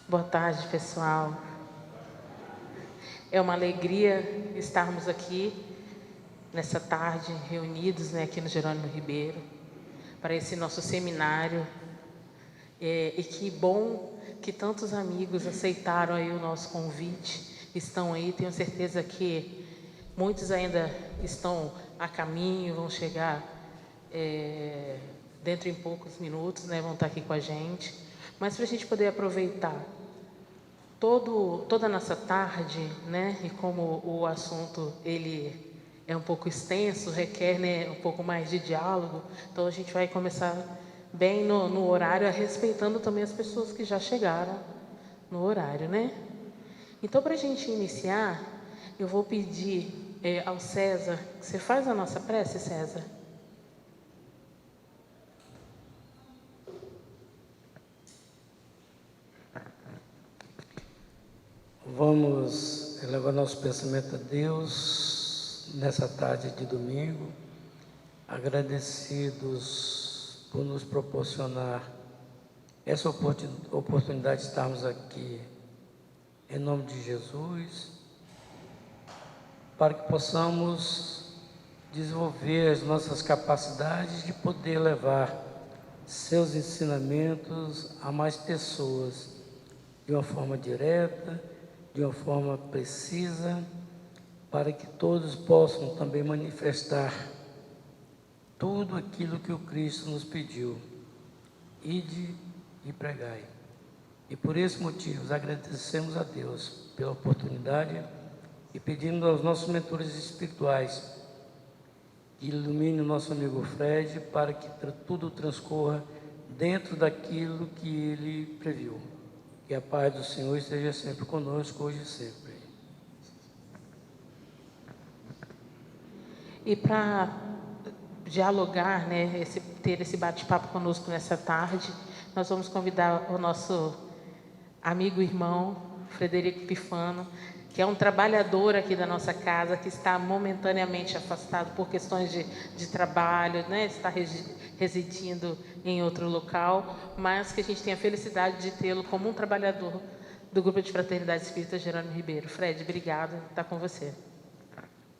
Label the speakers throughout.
Speaker 1: Boa tarde, pessoal. É uma alegria estarmos aqui nessa tarde, reunidos, aqui no Jerônimo Ribeiro, para esse nosso seminário. E que bom que tantos amigos aceitaram aí o nosso convite, estão aí. Tenho certeza que muitos ainda estão a caminho, vão chegar dentro em poucos minutos, vão estar aqui com a gente. Mas para a gente poder aproveitar toda a nossa tarde, e como o assunto ele é um pouco extenso, requer um pouco mais de diálogo, então a gente vai começar bem no horário, respeitando também as pessoas que já chegaram no horário, Então, para a gente iniciar, eu vou pedir ao César, você faz a nossa prece, César?
Speaker 2: Vamos elevar nosso pensamento a Deus nessa tarde de domingo, agradecidos por nos proporcionar essa oportunidade de estarmos aqui em nome de Jesus, para que possamos desenvolver as nossas capacidades de poder levar seus ensinamentos a mais pessoas de uma forma direta, de uma forma precisa, para que todos possam também manifestar tudo aquilo que o Cristo nos pediu: ide e pregai. E por esse motivo agradecemos a Deus pela oportunidade e pedimos aos nossos mentores espirituais que ilumine o nosso amigo Fred, para que tudo transcorra dentro daquilo que ele previu. Que a paz do Senhor esteja sempre conosco, hoje e sempre.
Speaker 1: E para dialogar, ter esse bate-papo conosco nessa tarde, nós vamos convidar o nosso amigo e irmão, Frederico Pifano, que é um trabalhador aqui da nossa casa, que está momentaneamente afastado por questões de trabalho, está residindo em outro local, mas que a gente tem a felicidade de tê-lo como um trabalhador do Grupo de Fraternidade Espírita Jerônimo Ribeiro. Fred, obrigado, está com você.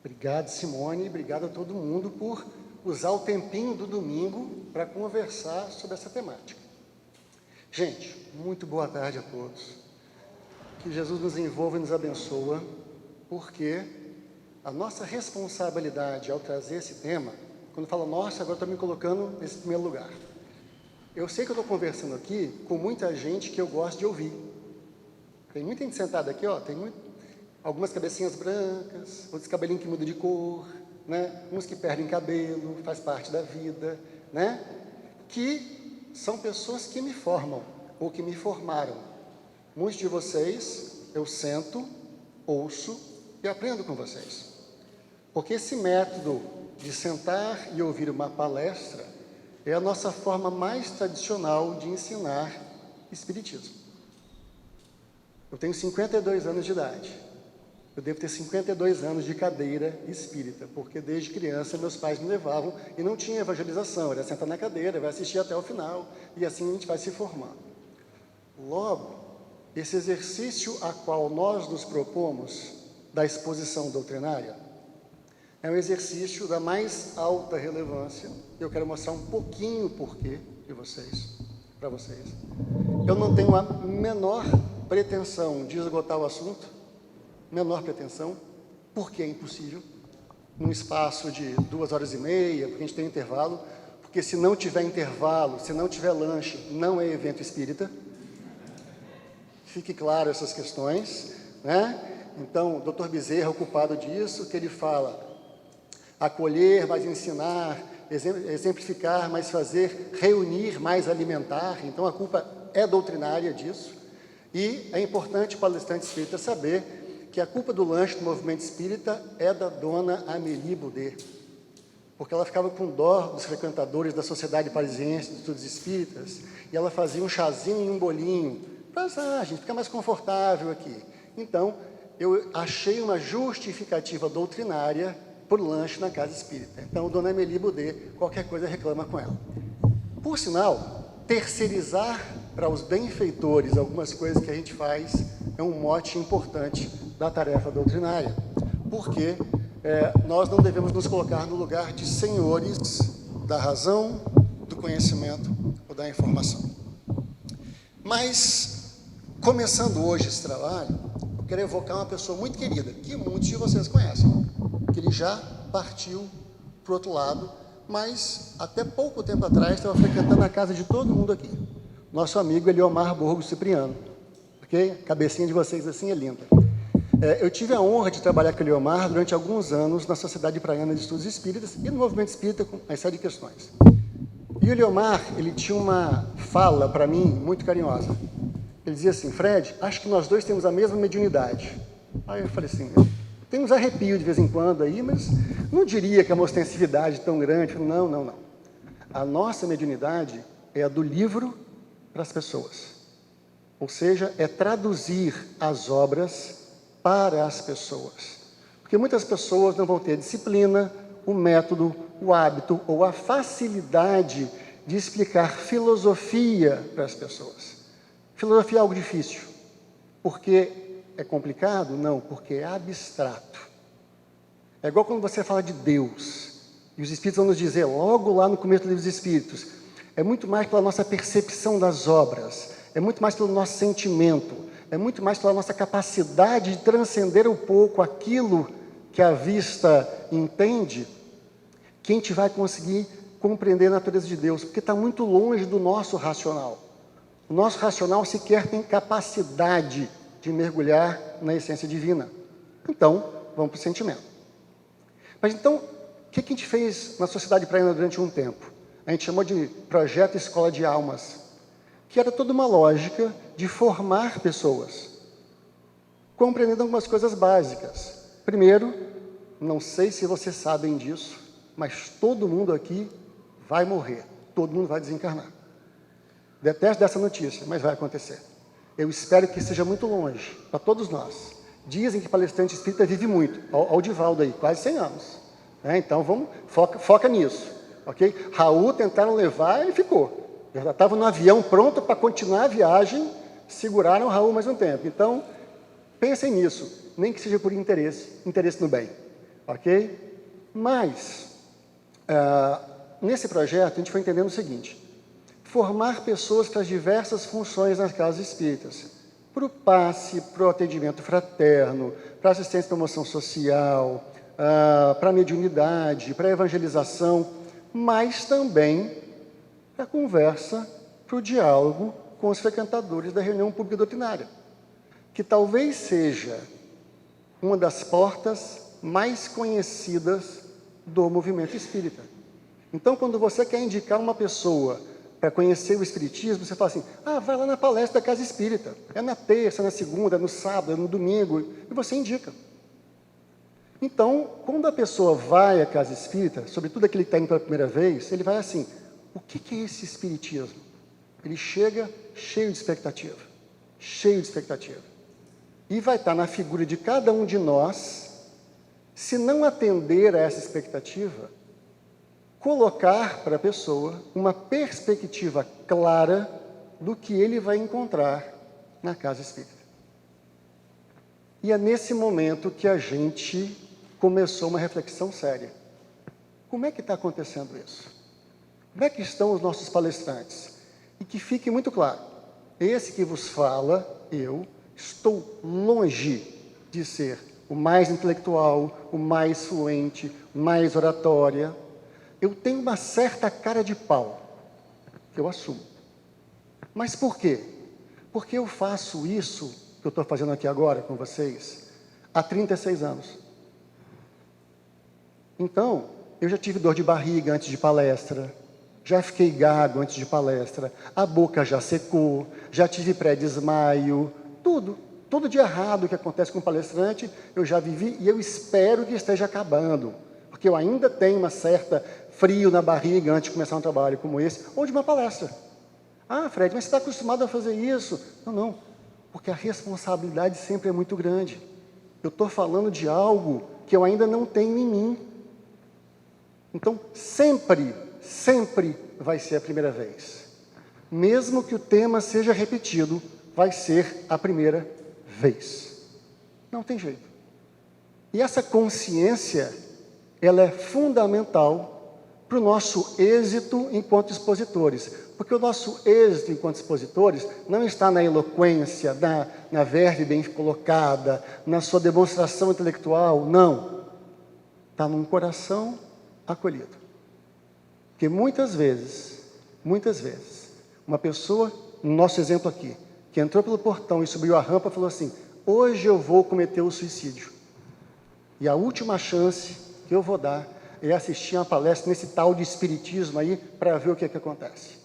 Speaker 3: Obrigado, Simone, obrigado a todo mundo por usar o tempinho do domingo para conversar sobre essa temática. Gente, muito boa tarde a todos. Que Jesus nos envolva e nos abençoa, porque a nossa responsabilidade ao trazer esse tema, quando fala, nossa, agora estou me colocando nesse primeiro lugar. Eu sei que eu estou conversando aqui com muita gente que eu gosto de ouvir. Tem muita gente sentada aqui, algumas cabecinhas brancas, outros cabelinhos que mudam de cor, uns que perdem cabelo, faz parte da vida, que são pessoas que me formam, ou que me formaram. Muitos de vocês, eu sento, ouço e aprendo com vocês. Porque esse método de sentar e ouvir uma palestra é a nossa forma mais tradicional de ensinar Espiritismo. Eu tenho 52 anos de idade. Eu devo ter 52 anos de cadeira espírita, porque desde criança meus pais me levavam e não tinha evangelização, era sentar na cadeira, vai assistir até o final, e assim a gente vai se formando. Logo, esse exercício a qual nós nos propomos, da exposição doutrinária, é um exercício da mais alta relevância. Eu quero mostrar um pouquinho o porquê para vocês. Eu não tenho a menor pretensão de esgotar o assunto, menor pretensão, porque é impossível, num espaço de 2h30, porque a gente tem intervalo, porque se não tiver intervalo, se não tiver lanche, não é evento espírita. Fique claro essas questões, Então, o Dr. Bezerra é o culpado disso, que ele fala: acolher, mais ensinar, exemplificar, mais fazer, reunir, mais alimentar. Então, a culpa é doutrinária disso. E é importante o palestrante espírita saber que a culpa do lanche do movimento espírita é da dona Amélie Boudet, porque ela ficava com dó dos frequentadores da Sociedade Parisiense de Estudos Espíritas, e ela fazia um chazinho e um bolinho, para a gente ficar mais confortável aqui. Então, eu achei uma justificativa doutrinária por lanche na casa espírita. Então, dona Amélie Boudet, qualquer coisa reclama com ela. Por sinal, terceirizar para os benfeitores, algumas coisas que a gente faz é um mote importante da tarefa doutrinária, porque nós não devemos nos colocar no lugar de senhores da razão, do conhecimento ou da informação. Mas, começando hoje esse trabalho, eu quero evocar uma pessoa muito querida, que muitos de vocês conhecem, que ele já partiu para o outro lado, mas até pouco tempo atrás estava frequentando a casa de todo mundo aqui. Nosso amigo Eliomar Borgo Cipriano, ok? A cabecinha de vocês assim é linda. Eu tive a honra de trabalhar com o Eliomar durante alguns anos na Sociedade Praiana de Estudos Espíritas e no Movimento Espírita com uma série de questões. E o Eliomar, ele tinha uma fala para mim muito carinhosa. Ele dizia assim: Fred, acho que nós dois temos a mesma mediunidade. Aí eu falei assim, tem uns arrepios de vez em quando aí, mas não diria que é uma ostensividade tão grande. Eu falei, não. A nossa mediunidade é a do livro para as pessoas. Ou seja, é traduzir as obras para as pessoas. Porque muitas pessoas não vão ter disciplina, o método, o hábito ou a facilidade de explicar filosofia para as pessoas. Filosofia é algo difícil. Porque é complicado? Não, porque é abstrato. É igual quando você fala de Deus. E os Espíritos vão nos dizer, logo lá no começo do Livro dos Espíritos, é muito mais pela nossa percepção das obras, é muito mais pelo nosso sentimento, é muito mais pela nossa capacidade de transcender um pouco aquilo que a vista entende, que a gente vai conseguir compreender a natureza de Deus, porque está muito longe do nosso racional. O nosso racional sequer tem capacidade de mergulhar na essência divina. Então, vamos para o sentimento. Mas então, o que a gente fez na Sociedade Praiana durante um tempo? A gente chamou de Projeto Escola de Almas, que era toda uma lógica de formar pessoas, compreendendo algumas coisas básicas. Primeiro, não sei se vocês sabem disso, mas todo mundo aqui vai morrer, todo mundo vai desencarnar. Detesto dessa notícia, mas vai acontecer. Eu espero que seja muito longe, para todos nós. Dizem que palestrante espírita vive muito, ao Divaldo aí, quase 100 anos. Então, vamos, foca nisso, ok? Raul tentaram levar, ele ficou. Eu já estava no avião pronto para continuar a viagem, seguraram o Raul mais um tempo. Então, pensem nisso, nem que seja por interesse no bem, ok? Mas, nesse projeto, a gente foi entendendo o seguinte: formar pessoas para as diversas funções nas casas espíritas, para o passe, para o atendimento fraterno, para a assistência e promoção social, para a mediunidade, para a evangelização, mas também para a conversa, para o diálogo com os frequentadores da reunião pública doutrinária, que talvez seja uma das portas mais conhecidas do movimento espírita. Então, quando você quer indicar uma pessoa para conhecer o Espiritismo, você fala assim, vai lá na palestra da Casa Espírita, é na terça, na segunda, no sábado, no domingo, e você indica. Então, quando a pessoa vai à Casa Espírita, sobretudo aquele que está indo pela primeira vez, ele vai assim, o que é esse Espiritismo? Ele chega cheio de expectativa, e vai estar na figura de cada um de nós, se não atender a essa expectativa, colocar para a pessoa uma perspectiva clara do que ele vai encontrar na Casa Espírita. E é nesse momento que a gente começou uma reflexão séria. Como é que está acontecendo isso? Como é que estão os nossos palestrantes? E que fique muito claro, esse que vos fala, eu, estou longe de ser o mais intelectual, o mais fluente, o mais oratória. Eu tenho uma certa cara de pau, que eu assumo. Mas por quê? Porque eu faço isso que eu estou fazendo aqui agora com vocês há 36 anos. Então, eu já tive dor de barriga antes de palestra, já fiquei gago antes de palestra, a boca já secou, já tive pré-desmaio, tudo de errado que acontece com o palestrante, eu já vivi e eu espero que esteja acabando, porque eu ainda tenho uma certa frio na barriga antes de começar um trabalho como esse, ou de uma palestra. Fred, mas você está acostumado a fazer isso? Não, porque a responsabilidade sempre é muito grande. Eu estou falando de algo que eu ainda não tenho em mim. Então, sempre vai ser a primeira vez. Mesmo que o tema seja repetido, vai ser a primeira vez. Não tem jeito. E essa consciência, ela é fundamental para o nosso êxito enquanto expositores. Porque o nosso êxito enquanto expositores não está na eloquência, na verve bem colocada, na sua demonstração intelectual, não. Está num coração acolhido. Porque muitas vezes, uma pessoa, no nosso exemplo aqui, que entrou pelo portão e subiu a rampa, falou assim: hoje eu vou cometer o suicídio. E a última chance que eu vou dar é assistir uma palestra nesse tal de espiritismo aí, para ver o que acontece.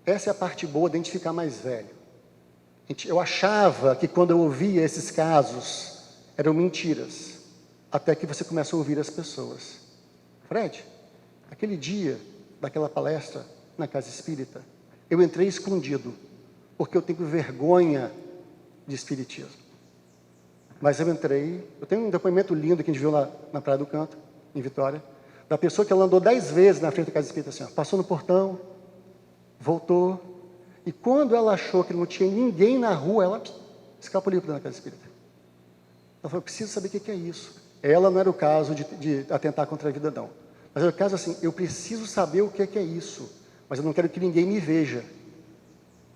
Speaker 3: Essa é a parte boa de a gente ficar mais velho. Eu achava que quando eu ouvia esses casos, eram mentiras, até que você começa a ouvir as pessoas. Fred, aquele dia daquela palestra na casa espírita, eu entrei escondido, porque eu tenho vergonha de espiritismo. Mas eu entrei, eu tenho um depoimento lindo que a gente viu lá na Praia do Canto, em Vitória, da pessoa que ela andou 10 vezes na frente da casa espírita, assim, ó, passou no portão, voltou, e quando ela achou que não tinha ninguém na rua, ela escapuliu para a casa espírita. Ela falou: preciso saber o que é isso. Ela não era o caso de atentar contra a vida, não. Mas era o caso assim: eu preciso saber o que é isso, mas eu não quero que ninguém me veja.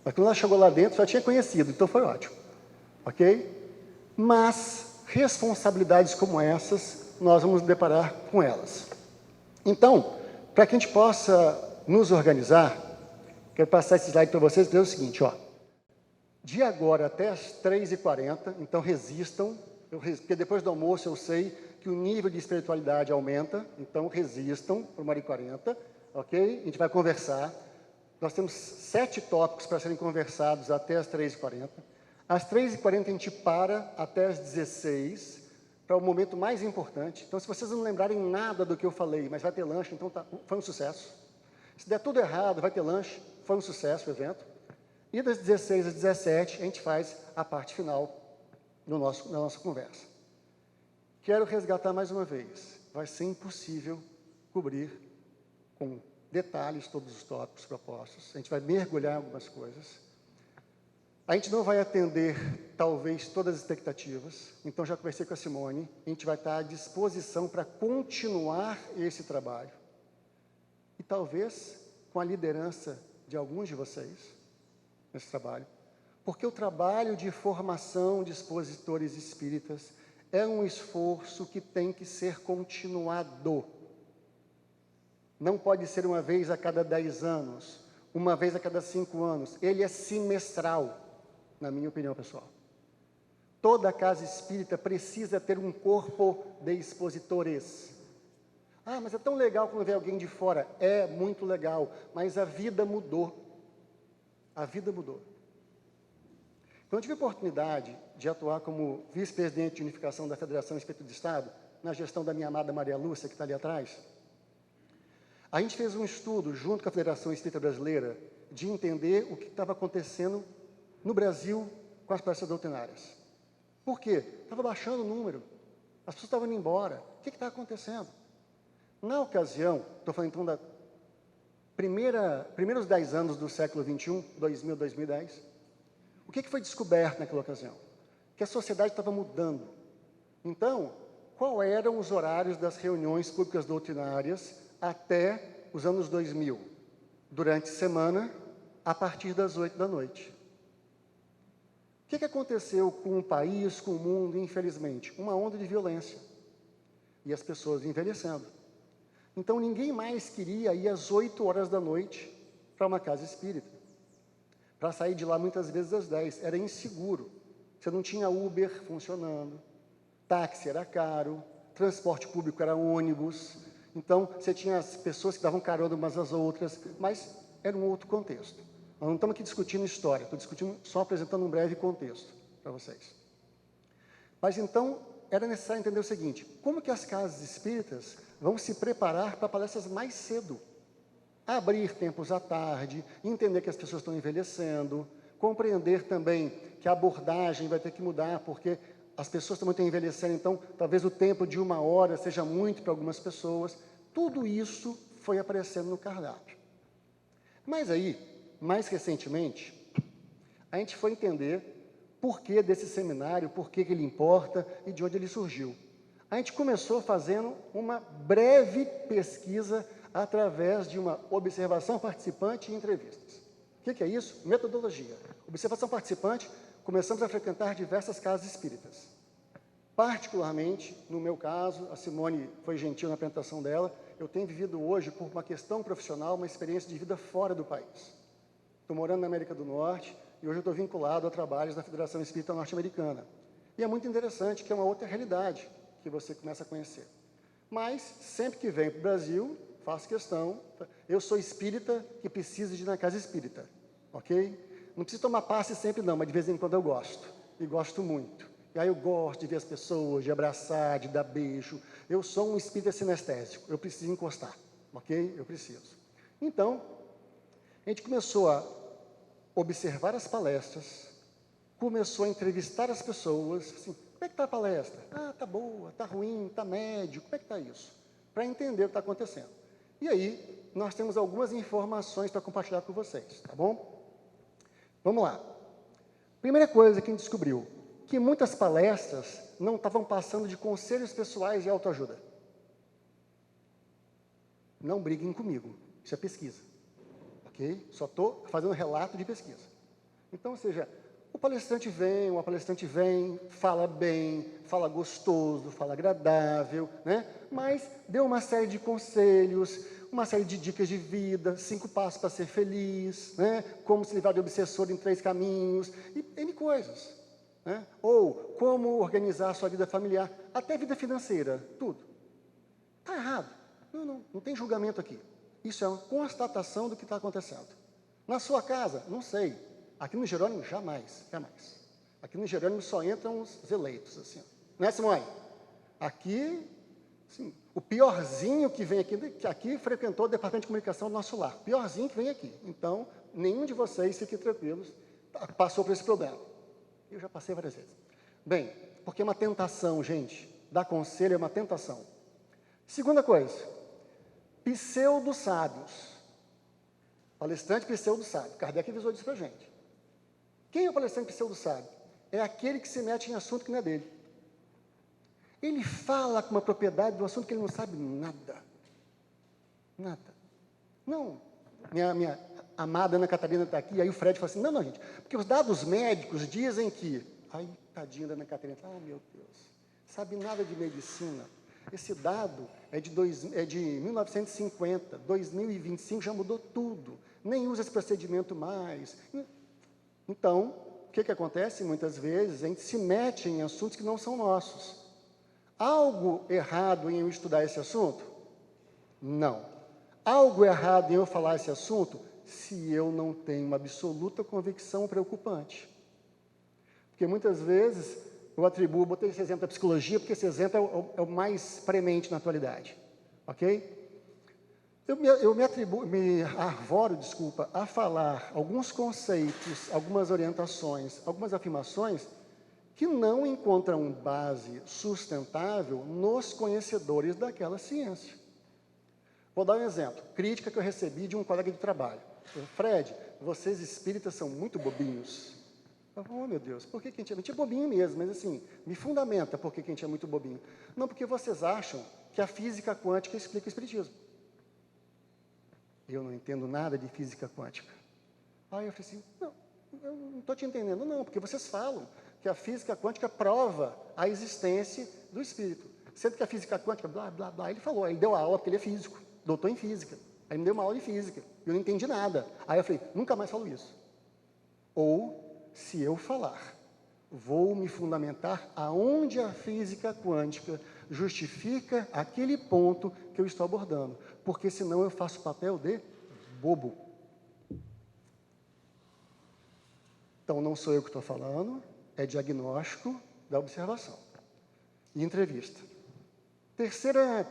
Speaker 3: Mas quando ela chegou lá dentro, já tinha conhecido, então foi ótimo. Ok? Mas responsabilidades como essas, nós vamos nos deparar com elas. Então, para que a gente possa nos organizar, quero passar esse slide para vocês e dizer o seguinte, ó. De agora até as 3h40, então resistam, porque depois do almoço eu sei que o nível de espiritualidade aumenta, então resistam por 1h40, ok? A gente vai conversar. Nós temos 7 tópicos para serem conversados até as 3h40. Às 3h40 a gente para até as 16h, para o momento mais importante. Então, se vocês não lembrarem nada do que eu falei, mas vai ter lanche, então foi um sucesso. Se der tudo errado, vai ter lanche, foi um sucesso o evento. E das 16 às 17, a gente faz a parte final da nossa conversa. Quero resgatar mais uma vez, vai ser impossível cobrir com detalhes todos os tópicos propostos. A gente vai mergulhar em algumas coisas. A gente não vai atender, talvez, todas as expectativas. Então, já conversei com a Simone. A gente vai estar à disposição para continuar esse trabalho. E talvez com a liderança de alguns de vocês nesse trabalho. Porque o trabalho de formação de expositores espíritas é um esforço que tem que ser continuado. Não pode ser uma vez a cada 10 anos, uma vez a cada 5 anos. Ele é semestral, na minha opinião pessoal. Toda casa espírita precisa ter um corpo de expositores. Ah, mas é tão legal quando vê alguém de fora. É muito legal, mas a vida mudou. A vida mudou. Quando eu tive a oportunidade de atuar como vice-presidente de unificação da Federação Espírita do Estado, na gestão da minha amada Maria Lúcia, que está ali atrás, a gente fez um estudo, junto com a Federação Espírita Brasileira, de entender o que estava acontecendo no Brasil com as palestras doutrinárias. Por quê? Estava baixando o número. As pessoas estavam indo embora. O que está acontecendo? Na ocasião, estou falando então da primeiros 10 anos do século XXI, 2000, 2010, o que foi descoberto naquela ocasião? Que a sociedade estava mudando. Então, quais eram os horários das reuniões públicas doutrinárias até os anos 2000? Durante a semana, a partir das 8 da noite. O que aconteceu com o país, com o mundo, infelizmente? Uma onda de violência. E as pessoas envelhecendo. Então, ninguém mais queria ir às 8 horas da noite para uma casa espírita. Para sair de lá, muitas vezes, às 10. Era inseguro. Você não tinha Uber funcionando, táxi era caro, transporte público era ônibus. Então, você tinha as pessoas que davam carona umas às outras, mas era um outro contexto. Nós não estamos aqui discutindo história, estou discutindo, só apresentando um breve contexto para vocês. Mas, então, era necessário entender o seguinte: como que as casas espíritas vão se preparar para palestras mais cedo? Abrir tempos à tarde, entender que as pessoas estão envelhecendo, compreender também que a abordagem vai ter que mudar, porque as pessoas também estão envelhecendo, então talvez o tempo de 1 hora seja muito para algumas pessoas. Tudo isso foi aparecendo no cardápio. Mas aí, mais recentemente, a gente foi entender por que desse seminário, por que ele importa e de onde ele surgiu. A gente começou fazendo uma breve pesquisa através de uma observação participante e entrevistas. O que é isso? Metodologia. Observação participante, começamos a frequentar diversas casas espíritas. Particularmente, no meu caso, a Simone foi gentil na apresentação dela, eu tenho vivido hoje, por uma questão profissional, uma experiência de vida fora do país. Estou morando na América do Norte e hoje eu estou vinculado a trabalhos da Federação Espírita Norte-Americana. E é muito interessante, que é uma outra realidade que você começa a conhecer. Mas, sempre que venho para o Brasil, faço questão, eu sou espírita que precisa de ir na casa espírita, ok? Não preciso tomar passe sempre não, mas de vez em quando eu gosto, e gosto muito. E aí eu gosto de ver as pessoas, de abraçar, de dar beijo. Eu sou um espírita sinestésico, eu preciso encostar, ok? Eu preciso. Então, a gente começou a observar as palestras, começou a entrevistar as pessoas, assim, como é que está a palestra? Ah, está boa, está ruim, está médio, como é que está isso? Para entender o que está acontecendo. E aí, nós temos algumas informações para compartilhar com vocês, tá bom? Vamos lá. Primeira coisa que a gente descobriu, que muitas palestras não estavam passando de conselhos pessoais de autoajuda. Não briguem comigo, isso é pesquisa, ok? Só estou fazendo relato de pesquisa. Então, ou seja, o palestrante vem, uma palestrante vem, fala bem, fala gostoso, fala agradável, né? Mas deu uma série de conselhos, uma série de dicas de vida, 5 passos para ser feliz, né? Como se livrar de obsessor em 3 caminhos, e N coisas, né? Ou como organizar a sua vida familiar, até vida financeira, tudo. Está errado. Não tem julgamento aqui. Isso é uma constatação do que está acontecendo. Na sua casa, não sei. Aqui no Jerônimo, jamais, jamais. Aqui no Jerônimo só entram os eleitos, assim. Não é, Simone? Aqui, assim, o piorzinho que vem aqui, que aqui frequentou o departamento de comunicação do nosso lar. Piorzinho que vem aqui. Então, nenhum de vocês, fiquem tranquilos, passou por esse problema. Eu já passei várias vezes. Bem, porque é uma tentação, gente. Dar conselho é uma tentação. Segunda coisa, pseudo-sábios. Palestrante pseudo-sábio. Kardec avisou disso para a gente. Quem é o palestrante pseudo-sábio? É aquele que se mete em assunto que não é dele. Ele fala com uma propriedade do assunto que ele não sabe nada. Nada. Não, minha amada Ana Catarina está aqui, aí o Fred fala assim, não, gente, porque os dados médicos dizem que... Ai, tadinha da Ana Catarina, meu Deus, sabe nada de medicina. Esse dado é de 1950, 2025 já mudou tudo, nem usa esse procedimento mais. Então, o que acontece? Muitas vezes a gente se mete em assuntos que não são nossos. Algo errado em eu estudar esse assunto? Não. Algo errado em eu falar esse assunto? Se eu não tenho uma absoluta convicção preocupante. Porque muitas vezes eu atribuo, botei esse exemplo da psicologia, porque esse exemplo é o mais premente na atualidade. Ok? Eu me arvoro, a falar alguns conceitos, algumas orientações, algumas afirmações que não encontram base sustentável nos conhecedores daquela ciência. Vou dar um exemplo, crítica que eu recebi de um colega de trabalho. Fred, vocês espíritas são muito bobinhos. Oh, meu Deus, por que a gente é bobinho mesmo? Mas assim, me fundamenta por que a gente é muito bobinho. Não, porque vocês acham que a física quântica explica o espiritismo. Eu não entendo nada de física quântica. Aí eu falei assim, não, eu não estou te entendendo, não, porque vocês falam que a física quântica prova a existência do espírito. Sendo que a física quântica, blá, blá, blá, ele falou, ele deu aula porque ele é físico, doutor em física. Aí me deu uma aula de física, eu não entendi nada. Aí eu falei, nunca mais falo isso. Ou, se eu falar, vou me fundamentar aonde a física quântica justifica aquele ponto que eu estou abordando, porque senão eu faço o papel de bobo. Então, não sou eu que estou falando, é diagnóstico da observação e entrevista. Terceira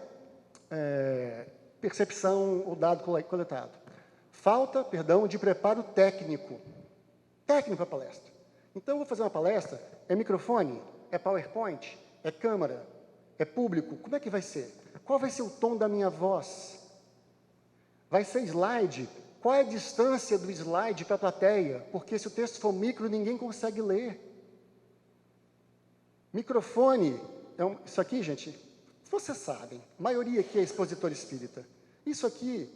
Speaker 3: percepção ou dado coletado. Falta, de preparo técnico. Técnico para a palestra. Então, eu vou fazer uma palestra, é microfone, é PowerPoint, é câmera, é público, como é que vai ser? Qual vai ser o tom da minha voz? Vai ser slide Qual é a distância do slide para a plateia? Porque se o texto for micro, ninguém consegue ler. Microfone, isso aqui, gente, vocês sabem, a maioria aqui é expositor espírita. Isso aqui,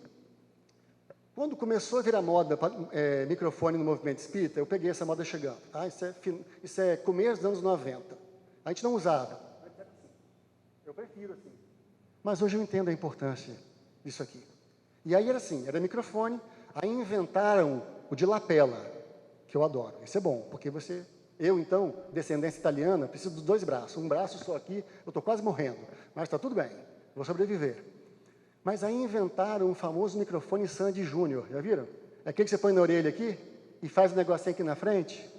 Speaker 3: quando começou a virar moda microfone no movimento espírita, eu peguei essa moda chegando. Tá? Isso é começo dos anos 90. A gente não usava. Eu prefiro assim. Mas hoje eu entendo a importância disso aqui. E aí era assim, era microfone, aí inventaram o de lapela, que eu adoro. Isso é bom, porque eu então, descendência italiana, preciso dos 2 braços. Um braço só aqui, eu estou quase morrendo, mas está tudo bem, vou sobreviver. Mas aí inventaram o famoso microfone Sandy Júnior, já viram? É aquele que você põe na orelha aqui e faz um negocinho aqui na frente.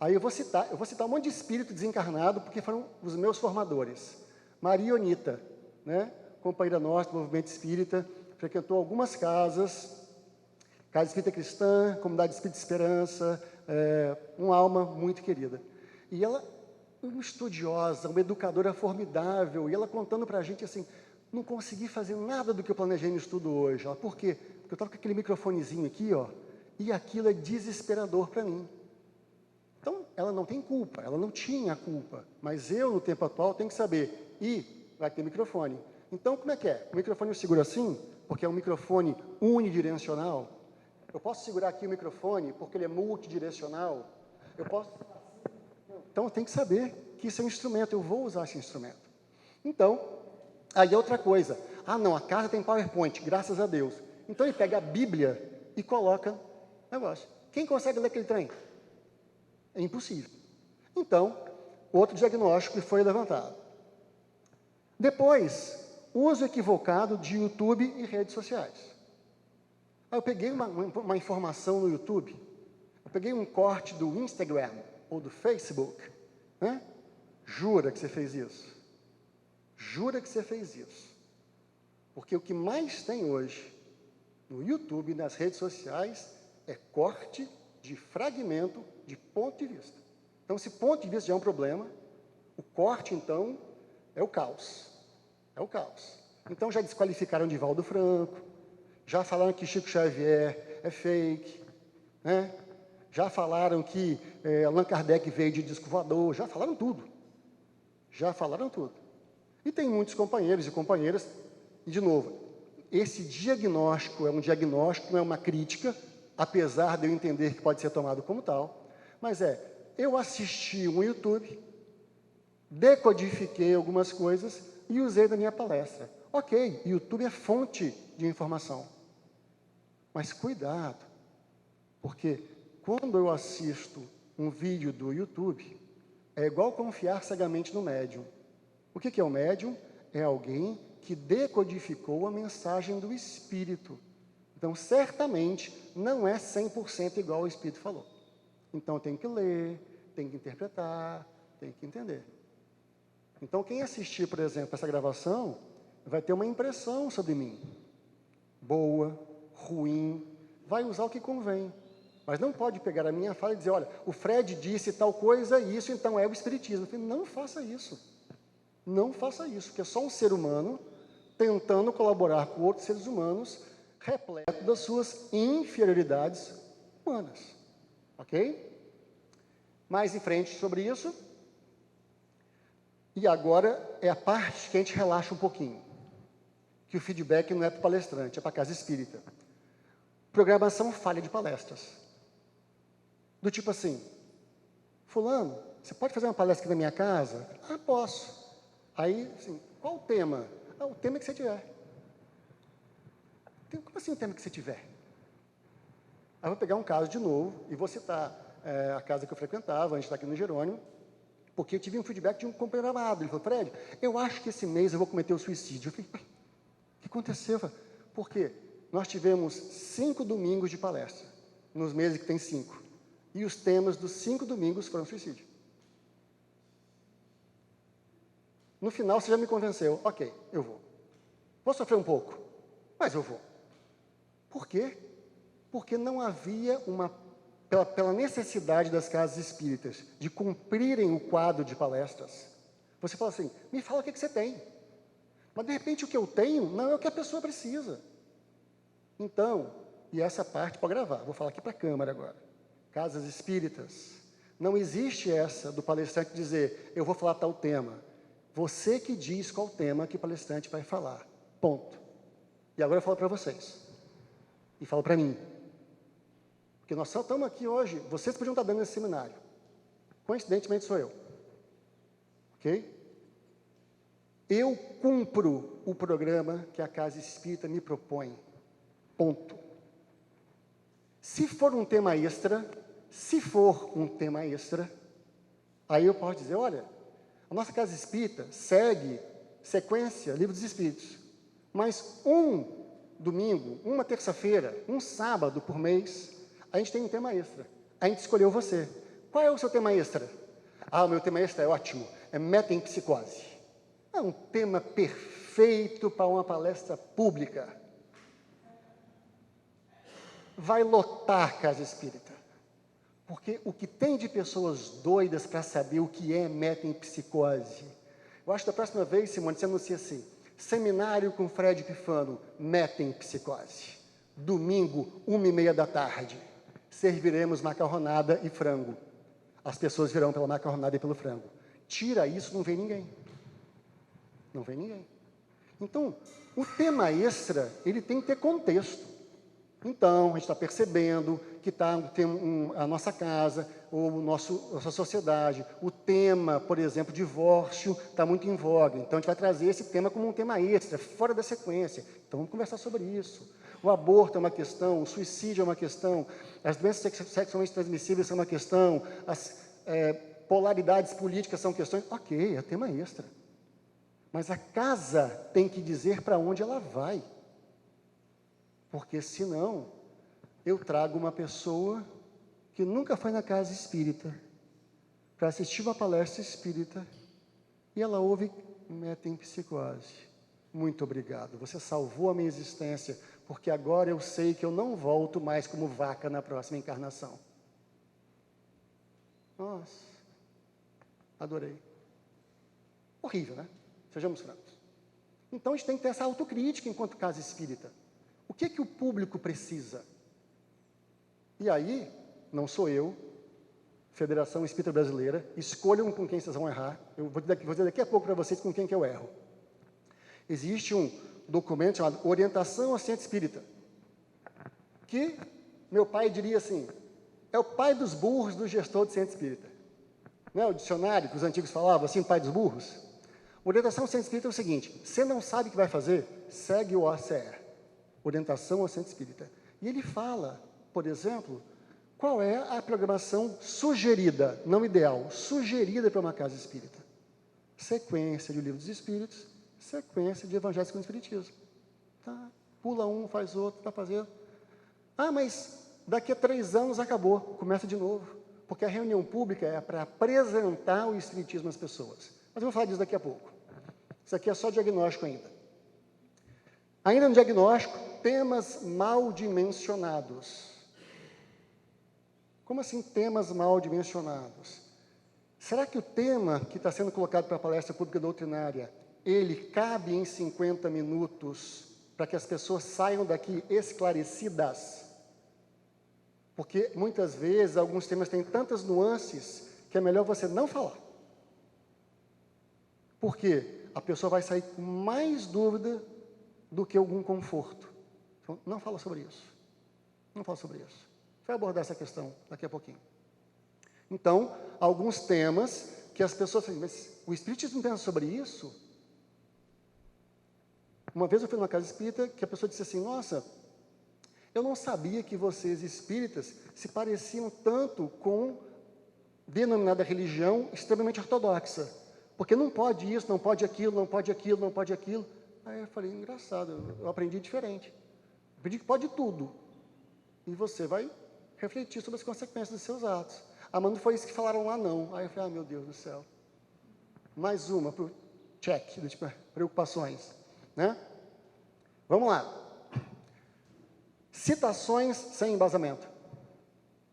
Speaker 3: Aí eu vou citar um monte de espírito desencarnado, porque foram os meus formadores. Maria Onita, né? Companheira nossa do movimento espírita, frequentou algumas casas, Casa Espírita Cristã, Comunidade Espírita Esperança, uma alma muito querida. E ela, uma estudiosa, uma educadora formidável, e ela contando para a gente assim, não consegui fazer nada do que eu planejei no estudo hoje. Ela, por quê? Porque eu estava com aquele microfonezinho aqui, ó, e aquilo é desesperador para mim. Então, ela não tem culpa, ela não tinha culpa, mas eu, no tempo atual, tenho que saber, vai ter microfone. Então, como é que é? O microfone eu seguro assim, porque é um microfone unidirecional. Eu posso segurar aqui o microfone, porque ele é multidirecional. Eu posso... Então, eu tenho que saber que isso é um instrumento, eu vou usar esse instrumento. Então, aí é outra coisa. Ah, não, a casa tem PowerPoint, graças a Deus. Então, ele pega a Bíblia e coloca negócio. Quem consegue ler aquele trem? É impossível. Então, outro diagnóstico que foi levantado. Depois, uso equivocado de YouTube e redes sociais. Aí eu peguei uma informação no YouTube, eu peguei um corte do Instagram ou do Facebook, né? Jura que você fez isso? Jura que você fez isso? Porque o que mais tem hoje no YouTube e nas redes sociais é corte de fragmento de ponto de vista. Então, se ponto de vista já é um problema, o corte, então, é o caos. É o caos. Então, já desqualificaram Divaldo Franco, já falaram que Chico Xavier é fake, né? Já falaram que Allan Kardec veio de disco voador, já falaram tudo. Já falaram tudo. E tem muitos companheiros e companheiras, e de novo, esse diagnóstico é um diagnóstico, não é uma crítica, apesar de eu entender que pode ser tomado como tal, mas eu assisti um YouTube, decodifiquei algumas coisas e usei na minha palestra. Ok, YouTube é fonte de informação, mas cuidado, porque quando eu assisto um vídeo do YouTube, é igual confiar cegamente no médium. O que é o médium? É alguém que decodificou a mensagem do Espírito. Então, certamente, não é 100% igual o Espírito falou. Então, tem que ler, tem que interpretar, tem que entender. Então, quem assistir, por exemplo, essa gravação, vai ter uma impressão sobre mim. Boa, ruim, vai usar o que convém. Mas não pode pegar a minha fala e dizer, olha, o Fred disse tal coisa e isso então é o Espiritismo. Eu falei, não faça isso. Não faça isso, porque é só um ser humano tentando colaborar com outros seres humanos, repleto das suas inferioridades humanas. Ok? Mais em frente sobre isso. E agora é a parte que a gente relaxa um pouquinho. Que o feedback não é para o palestrante, é para a casa espírita. Programação falha de palestras. Do tipo assim, fulano, você pode fazer uma palestra aqui na minha casa? Ah, posso. Aí, assim, qual o tema? Ah, o tema que você tiver. Como assim o tema que você tiver? Aí eu vou pegar um caso de novo e vou citar a casa que eu frequentava, antes de estar aqui no Jerônimo, porque eu tive um feedback de um companheiro amado. Ele falou, Fred, eu acho que esse mês eu vou cometer o suicídio. Eu falei, o que aconteceu? Eu falei, por quê? Nós tivemos 5 domingos de palestra, nos meses que tem 5. E os temas dos 5 domingos foram suicídio. No final, você já me convenceu. Ok, eu vou. Vou sofrer um pouco, mas eu vou. Por quê? Porque não havia pela necessidade das casas espíritas de cumprirem o quadro de palestras. Você fala assim, me fala o que você tem. Mas, de repente, o que eu tenho não é o que a pessoa precisa. Então, e essa parte pode gravar, vou falar aqui para a câmera agora. Casas espíritas, não existe essa do palestrante dizer, eu vou falar tal tema. Você que diz qual tema que o palestrante vai falar. Ponto. E agora eu falo para vocês. E falo para mim. Porque nós só estamos aqui hoje, vocês podiam estar dando esse seminário. Coincidentemente sou eu. Ok? Eu cumpro o programa que a Casa Espírita me propõe. Ponto. Se for um tema extra, aí eu posso dizer, olha, a nossa Casa Espírita segue sequência Livro dos Espíritos, mas um domingo, uma terça-feira, um sábado por mês, a gente tem um tema extra. A gente escolheu você. Qual é o seu tema extra? Ah, o meu tema extra é ótimo, é metempsicose. É um tema perfeito para uma palestra pública. Vai lotar Casa Espírita. Porque o que tem de pessoas doidas para saber o que é metempsicose. Eu acho que da próxima vez, Simone, você anuncia assim, seminário com Fred Pifano, metempsicose. Domingo, 1h30 da tarde. Serviremos macarronada e frango. As pessoas virão pela macarronada e pelo frango. Tira isso, não vem ninguém. Não vem ninguém. Então, o tema extra, ele tem que ter contexto. Então, a gente está percebendo que a nossa casa, ou a nossa sociedade, o tema, por exemplo, divórcio, está muito em voga. Então, a gente vai trazer esse tema como um tema extra, fora da sequência. Então, vamos conversar sobre isso. O aborto é uma questão, o suicídio é uma questão, as doenças sexualmente transmissíveis são uma questão, as polaridades políticas são questões. Ok, é tema extra. Mas a casa tem que dizer para onde ela vai. Porque, senão, eu trago uma pessoa que nunca foi na casa espírita para assistir uma palestra espírita e ela ouve metempsicose. Muito obrigado, você salvou a minha existência, porque agora eu sei que eu não volto mais como vaca na próxima encarnação. Nossa, adorei. Horrível, né? Sejamos francos. Então, a gente tem que ter essa autocrítica enquanto casa espírita. O que é que o público precisa? E aí, não sou eu, Federação Espírita Brasileira, escolham com quem vocês vão errar. Eu vou dizer daqui a pouco para vocês com quem que eu erro. Existe um documento chamado Orientação ao Centro Espírita, que meu pai diria assim, é o pai dos burros do gestor do Centro Espírita. Não é o dicionário que os antigos falavam, assim, pai dos burros? Orientação ao Centro Espírita é o seguinte, você não sabe o que vai fazer? Segue o OCE. Orientação ao Centro Espírita. E ele fala, por exemplo, qual é a programação sugerida, não ideal, sugerida para uma casa espírita. Sequência de Livro dos Espíritos, sequência de Evangelho segundo o Espiritismo. Tá? Pula um, faz outro, está fazendo. Ah, mas daqui a 3 anos acabou, começa de novo. Porque a reunião pública é para apresentar o Espiritismo às pessoas. Mas eu vou falar disso daqui a pouco. Isso aqui é só diagnóstico ainda. Ainda no diagnóstico, temas mal dimensionados. Como assim temas mal dimensionados? Será que o tema que está sendo colocado para a palestra pública doutrinária, ele cabe em 50 minutos para que as pessoas saiam daqui esclarecidas? Porque muitas vezes alguns temas têm tantas nuances que é melhor você não falar. Por quê? A pessoa vai sair com mais dúvida do que algum conforto. Então, não fala sobre isso. Não fala sobre isso. Vai abordar essa questão daqui a pouquinho. Então, alguns temas que as pessoas falam, mas o Espiritismo pensa sobre isso? Uma vez eu fui numa casa espírita que a pessoa disse assim, nossa, eu não sabia que vocês espíritas se pareciam tanto com denominada religião extremamente ortodoxa. Porque não pode isso, não pode aquilo, não pode aquilo, não pode aquilo. Aí eu falei, engraçado, eu aprendi diferente. Eu aprendi que pode tudo. E você vai refletir sobre as consequências dos seus atos. Ah, mas não foi isso que falaram lá, não. Aí eu falei, meu Deus do céu. Mais uma para o check, tipo, preocupações. Né? Vamos lá. Citações sem embasamento.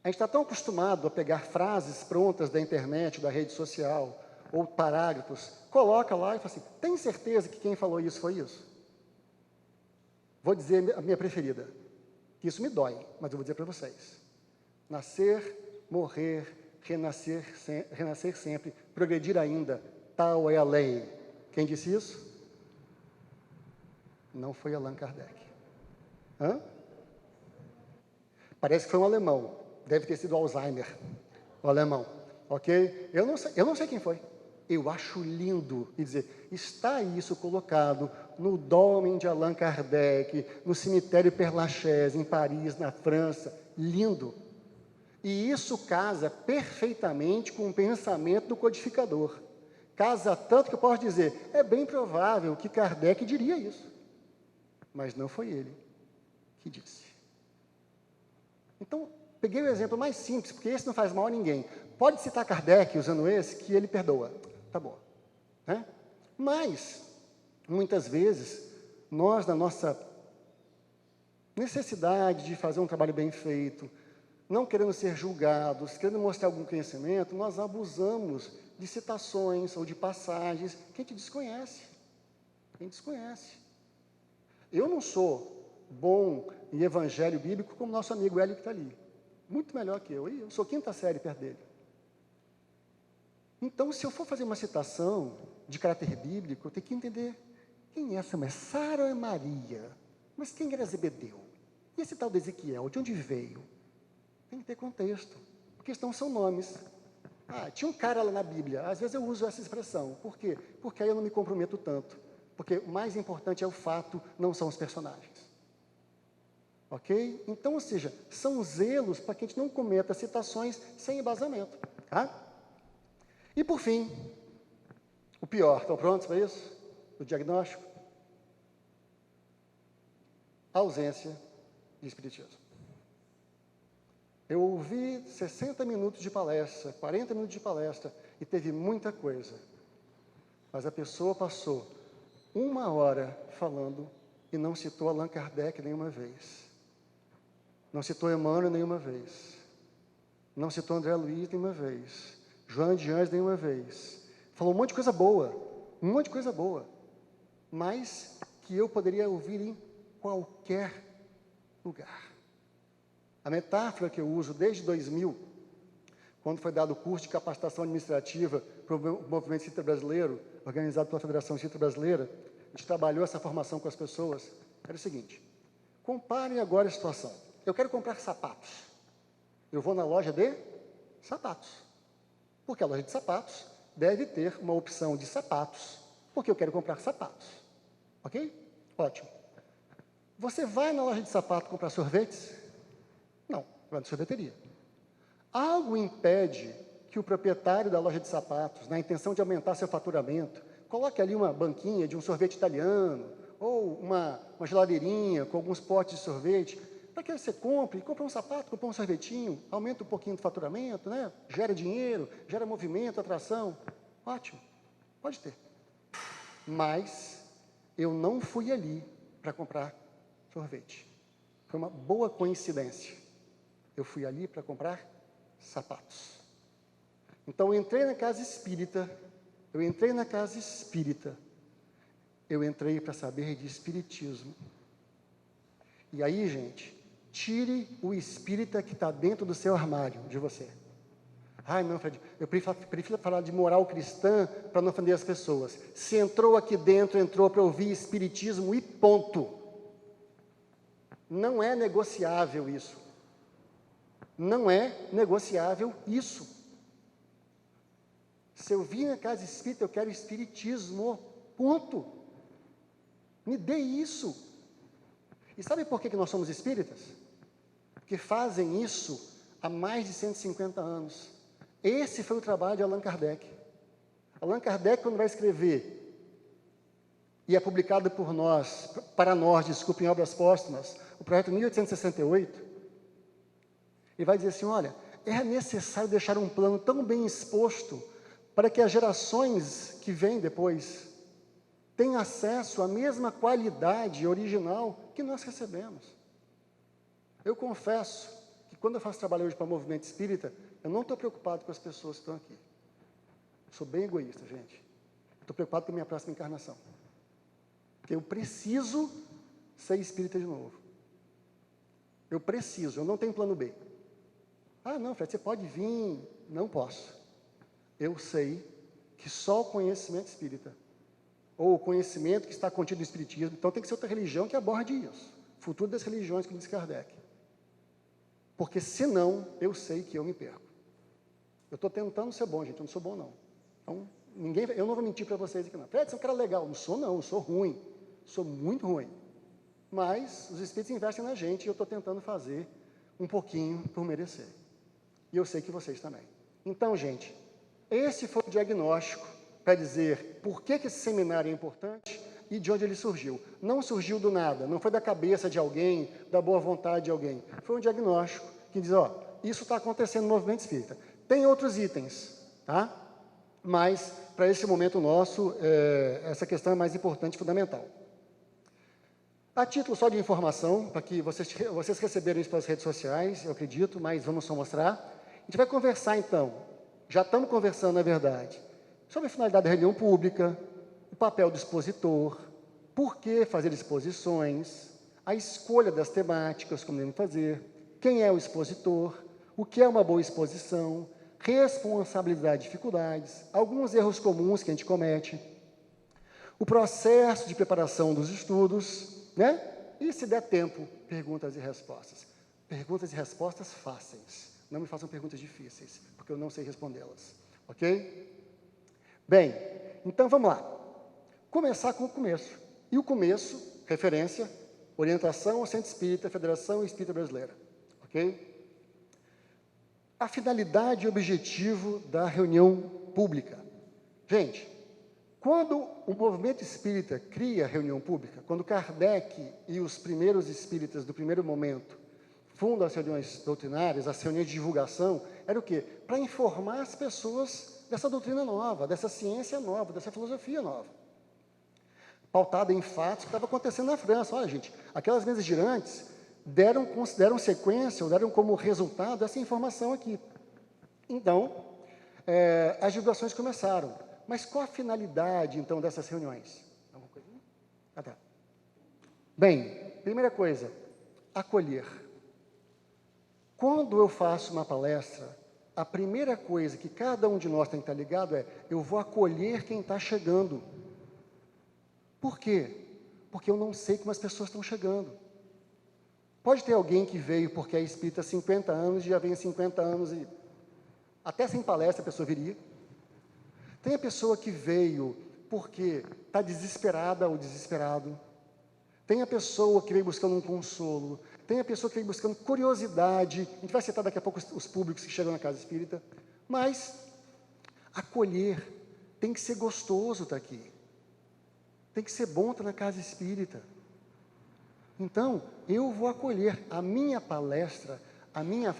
Speaker 3: A gente está tão acostumado a pegar frases prontas da internet, da rede social, ou parágrafos, coloca lá e fala assim, tem certeza que quem falou isso foi isso? Vou dizer a minha preferida. que isso me dói, mas eu vou dizer para vocês. Nascer, morrer, renascer sempre, progredir ainda, tal é a lei. Quem disse isso? Não foi Allan Kardec. Hã? Parece que foi um alemão, deve ter sido Alzheimer, o alemão, ok? Eu não sei quem foi. Eu acho lindo, quer dizer, está isso colocado no Dolmen de Allan Kardec, no cemitério Père Lachaise, em Paris, na França, lindo. E isso casa perfeitamente com o pensamento do codificador. Casa tanto que eu posso dizer, é bem provável que Kardec diria isso. Mas não foi ele que disse. Então, peguei o exemplo mais simples, porque esse não faz mal a ninguém. Pode citar Kardec usando esse, que ele perdoa. Tá bom. Né? Mas, muitas vezes, nós, na nossa necessidade de fazer um trabalho bem feito, não querendo ser julgados, querendo mostrar algum conhecimento, nós abusamos de citações ou de passagens que a gente desconhece. A gente desconhece. Eu não sou bom em evangelho bíblico como nosso amigo Hélio que está ali. Muito melhor que eu. Eu sou quinta série perto dele. Então, se eu for fazer uma citação de caráter bíblico, eu tenho que entender quem é essa mulher. Sara ou é Maria? Mas quem era Zebedeu? E esse tal de Ezequiel, de onde veio? Tem que ter contexto, porque senão são nomes. Ah, tinha um cara lá na Bíblia, às vezes eu uso essa expressão. Por quê? Porque aí eu não me comprometo tanto. Porque o mais importante é o fato, não são os personagens. Ok? Então, ou seja, são zelos para que a gente não cometa citações sem embasamento. Tá? E por fim, o pior, estão prontos para isso? O diagnóstico? A ausência de espiritismo. Eu ouvi 60 minutos de palestra, 40 minutos de palestra, e teve muita coisa. Mas a pessoa passou 1 hora falando e não citou Allan Kardec nenhuma vez. Não citou Emmanuel nenhuma vez. Não citou André Luiz nenhuma vez. Joana de Anjos nenhuma vez. Falou um monte de coisa boa. Um monte de coisa boa. Mas que eu poderia ouvir em qualquer lugar. A metáfora que eu uso desde 2000, quando foi dado o curso de capacitação administrativa para o movimento espírita brasileiro, organizado pela Federação Espírita Brasileira, a gente trabalhou essa formação com as pessoas, era o seguinte: comparem agora a situação. Eu quero comprar sapatos. Eu vou na loja de sapatos. Porque a loja de sapatos deve ter uma opção de sapatos, porque eu quero comprar sapatos. Ok? Ótimo. Você vai na loja de sapato comprar sorvetes? Não, vai na sorveteria. Algo impede que o proprietário da loja de sapatos, na intenção de aumentar seu faturamento, coloque ali uma banquinha de um sorvete italiano, ou uma geladeirinha com alguns potes de sorvete, para que você compre um sapato, compre um sorvetinho, aumenta um pouquinho do faturamento, né? Gera dinheiro, gera movimento, atração. Ótimo, pode ter. Mas eu não fui ali para comprar sorvete. Foi uma boa coincidência. Eu fui ali para comprar sapatos. Então, eu entrei na casa espírita, eu entrei para saber de espiritismo. E aí, gente, tire o espírita que está dentro do seu armário, de você. Ai, não, Fred, eu prefiro falar de moral cristã para não ofender as pessoas. Se entrou aqui dentro, entrou para ouvir espiritismo e ponto. Não é negociável isso. Não é negociável isso. Se eu vim na casa espírita, eu quero espiritismo, ponto. Me dê isso. E sabe por que nós somos espíritas? Porque fazem isso há mais de 150 anos. Esse foi o trabalho de Allan Kardec. Allan Kardec, quando vai escrever, e é publicado por nós, para nós, desculpe, em obras póstumas, o projeto 1868, ele vai dizer assim, olha, é necessário deixar um plano tão bem exposto para que as gerações que vêm depois tenham acesso à mesma qualidade original que nós recebemos. Eu confesso que quando eu faço trabalho hoje para o movimento espírita, eu não estou preocupado com as pessoas que estão aqui. Eu sou bem egoísta, gente. Estou preocupado com a minha próxima encarnação. Porque eu preciso ser espírita de novo. Eu preciso, eu não tenho plano B. Ah, não, Fred, você pode vir. Não posso. Eu sei que só o conhecimento espírita, ou o conhecimento que está contido no Espiritismo, então tem que ser outra religião que aborde isso. Futuro das religiões, como diz Kardec. Porque senão, eu sei que eu me perco. Eu estou tentando ser bom, gente, eu não sou bom, não. Então, eu não vou mentir para vocês aqui, não. Fred, você é um cara legal. Não sou, não, eu sou ruim. Sou muito ruim. Mas os Espíritos investem na gente e eu estou tentando fazer um pouquinho por merecer. E eu sei que vocês também. Então, gente, esse foi o diagnóstico para dizer por que esse seminário é importante e de onde ele surgiu. Não surgiu do nada, não foi da cabeça de alguém, da boa vontade de alguém. Foi um diagnóstico que diz, ó, isso está acontecendo no movimento espírita. Tem outros itens, tá? Mas, para esse momento nosso, essa questão é mais importante e fundamental. A título só de informação, para que vocês receberam isso pelas redes sociais, eu acredito, mas vamos só mostrar. A gente vai conversar, então, já estamos conversando, na verdade, sobre a finalidade da reunião pública, o papel do expositor, por que fazer exposições, a escolha das temáticas, como devemos fazer, quem é o expositor, o que é uma boa exposição, responsabilidade e dificuldades, alguns erros comuns que a gente comete, o processo de preparação dos estudos, né? E, se der tempo, perguntas e respostas. Perguntas e respostas fáceis. Não me façam perguntas difíceis, porque eu não sei respondê-las. Ok? Bem, então vamos lá. Começar com o começo. E o começo, referência, orientação ao Centro Espírita, Federação Espírita Brasileira. Ok? A finalidade e objetivo da reunião pública. Gente, quando o movimento espírita cria a reunião pública, quando Kardec e os primeiros espíritas do primeiro momento fundam as reuniões doutrinárias, as reuniões de divulgação, era o quê? Para informar as pessoas dessa doutrina nova, dessa ciência nova, dessa filosofia nova. Pautada em fatos que estava acontecendo na França. Olha, gente, aquelas mesas girantes deram sequência, ou deram como resultado essa informação aqui. Então, as divulgações começaram. Mas qual a finalidade, então, dessas reuniões? Alguma coisinha? Ah, tá. Bem, primeira coisa, acolher. Quando eu faço uma palestra, a primeira coisa que cada um de nós tem que estar ligado é, eu vou acolher quem está chegando. Por quê? Porque eu não sei como as pessoas estão chegando. Pode ter alguém que veio porque é espírita há 50 anos e já vem há 50 anos e até sem palestra a pessoa viria. Tem a pessoa que veio porque está desesperada ou desesperado. Tem a pessoa que veio buscando um consolo. Tem a pessoa que veio buscando curiosidade. A gente vai citar daqui a pouco os públicos que chegam na casa espírita. Mas acolher tem que ser gostoso estar aqui. Tem que ser bom estar na casa espírita. Então, eu vou acolher a minha palestra,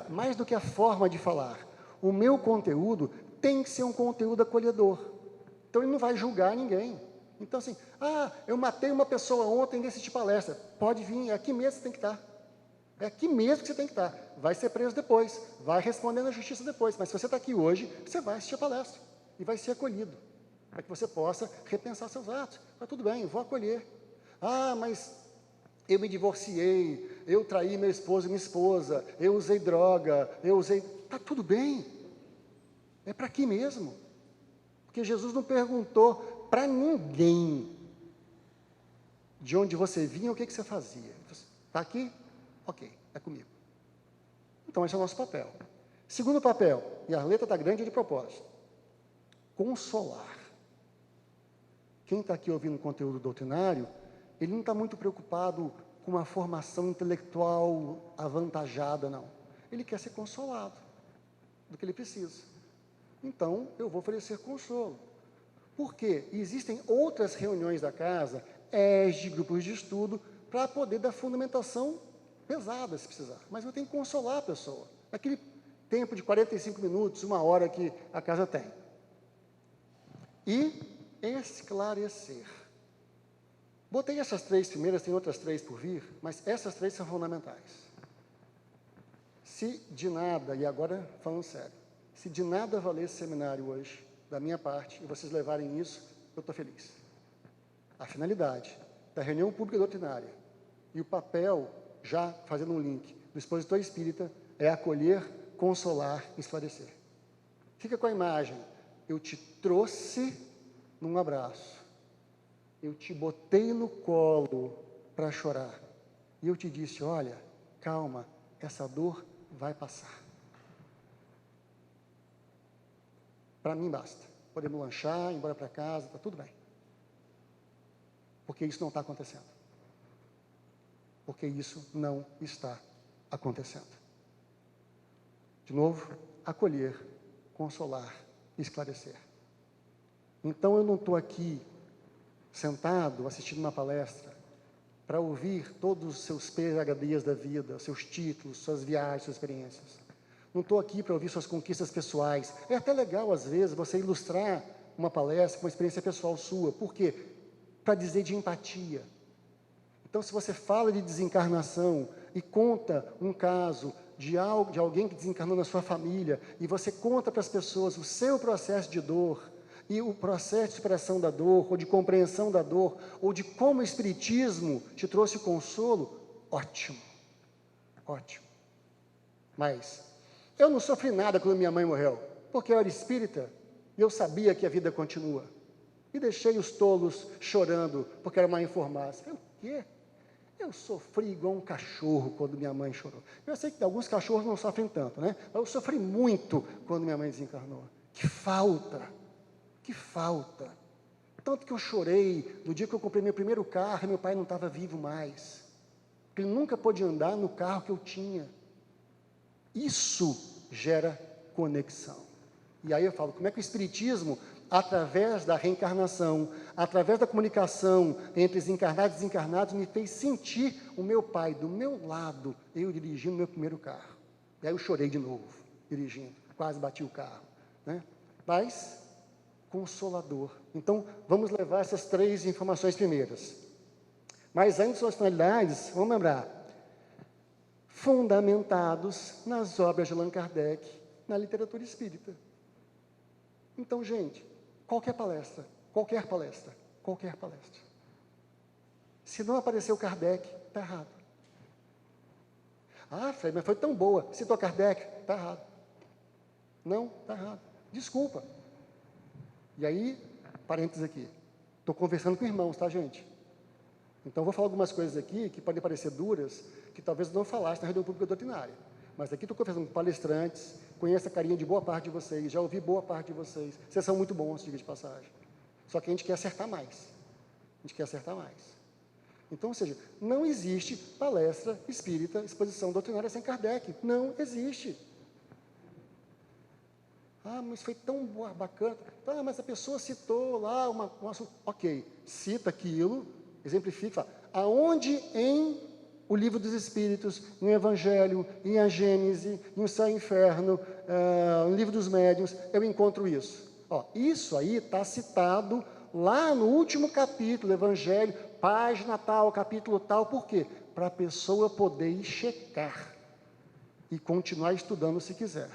Speaker 3: mais do que a forma de falar. O meu conteúdo tem que ser um conteúdo acolhedor. Então, ele não vai julgar ninguém. Então, assim, eu matei uma pessoa ontem nesse tipo de palestra. Pode vir, é aqui mesmo que você tem que estar. É aqui mesmo que você tem que estar. Vai ser preso depois, vai responder na justiça depois. Mas se você está aqui hoje, você vai assistir a palestra e vai ser acolhido. Para que você possa repensar seus atos. Mas tudo bem, vou acolher. Mas eu me divorciei, eu traí meu esposo e minha esposa, eu usei droga, Está tudo bem. É para aqui mesmo. Porque Jesus não perguntou para ninguém de onde você vinha, o que você fazia. Está aqui? Ok, é comigo. Então, esse é o nosso papel. Segundo papel, e a letra está grande de propósito, consolar. Quem está aqui ouvindo conteúdo doutrinário, ele não está muito preocupado com uma formação intelectual avantajada, não. Ele quer ser consolado do que ele precisa. Então, eu vou oferecer consolo. Por quê? Existem outras reuniões da casa, de grupos de estudo, para poder dar fundamentação pesada, se precisar. Mas eu tenho que consolar a pessoa. Naquele tempo de 45 minutos, 1 hora que a casa tem. E esclarecer. Botei essas 3 primeiras, tem outras 3 por vir, mas essas 3 são fundamentais. Se de nada, e agora falando sério, se de nada valer esse seminário hoje, da minha parte, e vocês levarem isso, eu estou feliz. A finalidade da reunião pública doutrinária e o papel, já fazendo um link, do expositor espírita é acolher, consolar, esclarecer. Fica com a imagem. Eu te trouxe num abraço. Eu te botei no colo para chorar. E eu te disse, olha, calma, essa dor vai passar. Para mim basta. Podemos lanchar, ir embora para casa, está tudo bem. Porque isso não está acontecendo. Porque isso não está acontecendo. De novo, acolher, consolar, esclarecer. Então eu não estou aqui sentado assistindo uma palestra para ouvir todos os seus PhDs da vida, seus títulos, suas viagens, suas experiências. Não estou aqui para ouvir suas conquistas pessoais. É até legal, às vezes, você ilustrar uma palestra com uma experiência pessoal sua. Por quê? Para dizer de empatia. Então, se você fala de desencarnação e conta um caso de alguém que desencarnou na sua família, e você conta para as pessoas o seu processo de dor, e o processo de superação da dor, ou de compreensão da dor, ou de como o Espiritismo te trouxe consolo, ótimo, ótimo. Mas eu não sofri nada quando minha mãe morreu, porque eu era espírita e eu sabia que a vida continua. E deixei os tolos chorando, porque era mal informado. Eu, o quê? Eu sofri igual um cachorro quando minha mãe chorou. Eu sei que alguns cachorros não sofrem tanto, né? Mas eu sofri muito quando minha mãe desencarnou. Que falta! Que falta! Tanto que eu chorei no dia que eu comprei meu primeiro carro e meu pai não estava vivo mais. Ele nunca pôde andar no carro que eu tinha. Isso gera conexão. E aí eu falo, como é que o Espiritismo, através da reencarnação, através da comunicação entre os encarnados e desencarnados, me fez sentir o meu pai do meu lado, eu dirigindo meu primeiro carro. E aí eu chorei de novo, dirigindo, quase bati o carro, né? Mas consolador. Então, vamos levar essas 3 informações primeiras. Mas antes das finalidades, vamos lembrar, fundamentados nas obras de Allan Kardec, na literatura espírita. Então, gente, qualquer palestra, se não apareceu Kardec, está errado. Ah, Fred, mas foi tão boa, citou Kardec, está errado. Não, está errado. Desculpa. E aí, parênteses aqui, estou conversando com irmãos, tá, gente? Então, vou falar algumas coisas aqui que podem parecer duras, que talvez não falasse na reunião pública doutrinária. Mas aqui estou conversando com palestrantes, conheço a carinha de boa parte de vocês, já ouvi boa parte de vocês. Vocês são muito bons, diga de passagem. Só que a gente quer acertar mais. Então, ou seja, não existe palestra espírita, exposição doutrinária sem Kardec. Não existe. Ah, mas foi tão bacana. Ah, mas a pessoa citou lá uma... Ok, cita aquilo, exemplifica, fala, aonde em o livro dos Espíritos, no Evangelho, em a Gênese, no Céu e Inferno, no livro dos Médiuns, eu encontro isso. Ó, isso aí está citado lá no último capítulo, Evangelho, página tal, capítulo tal, por quê? Para a pessoa poder checar e continuar estudando se quiser.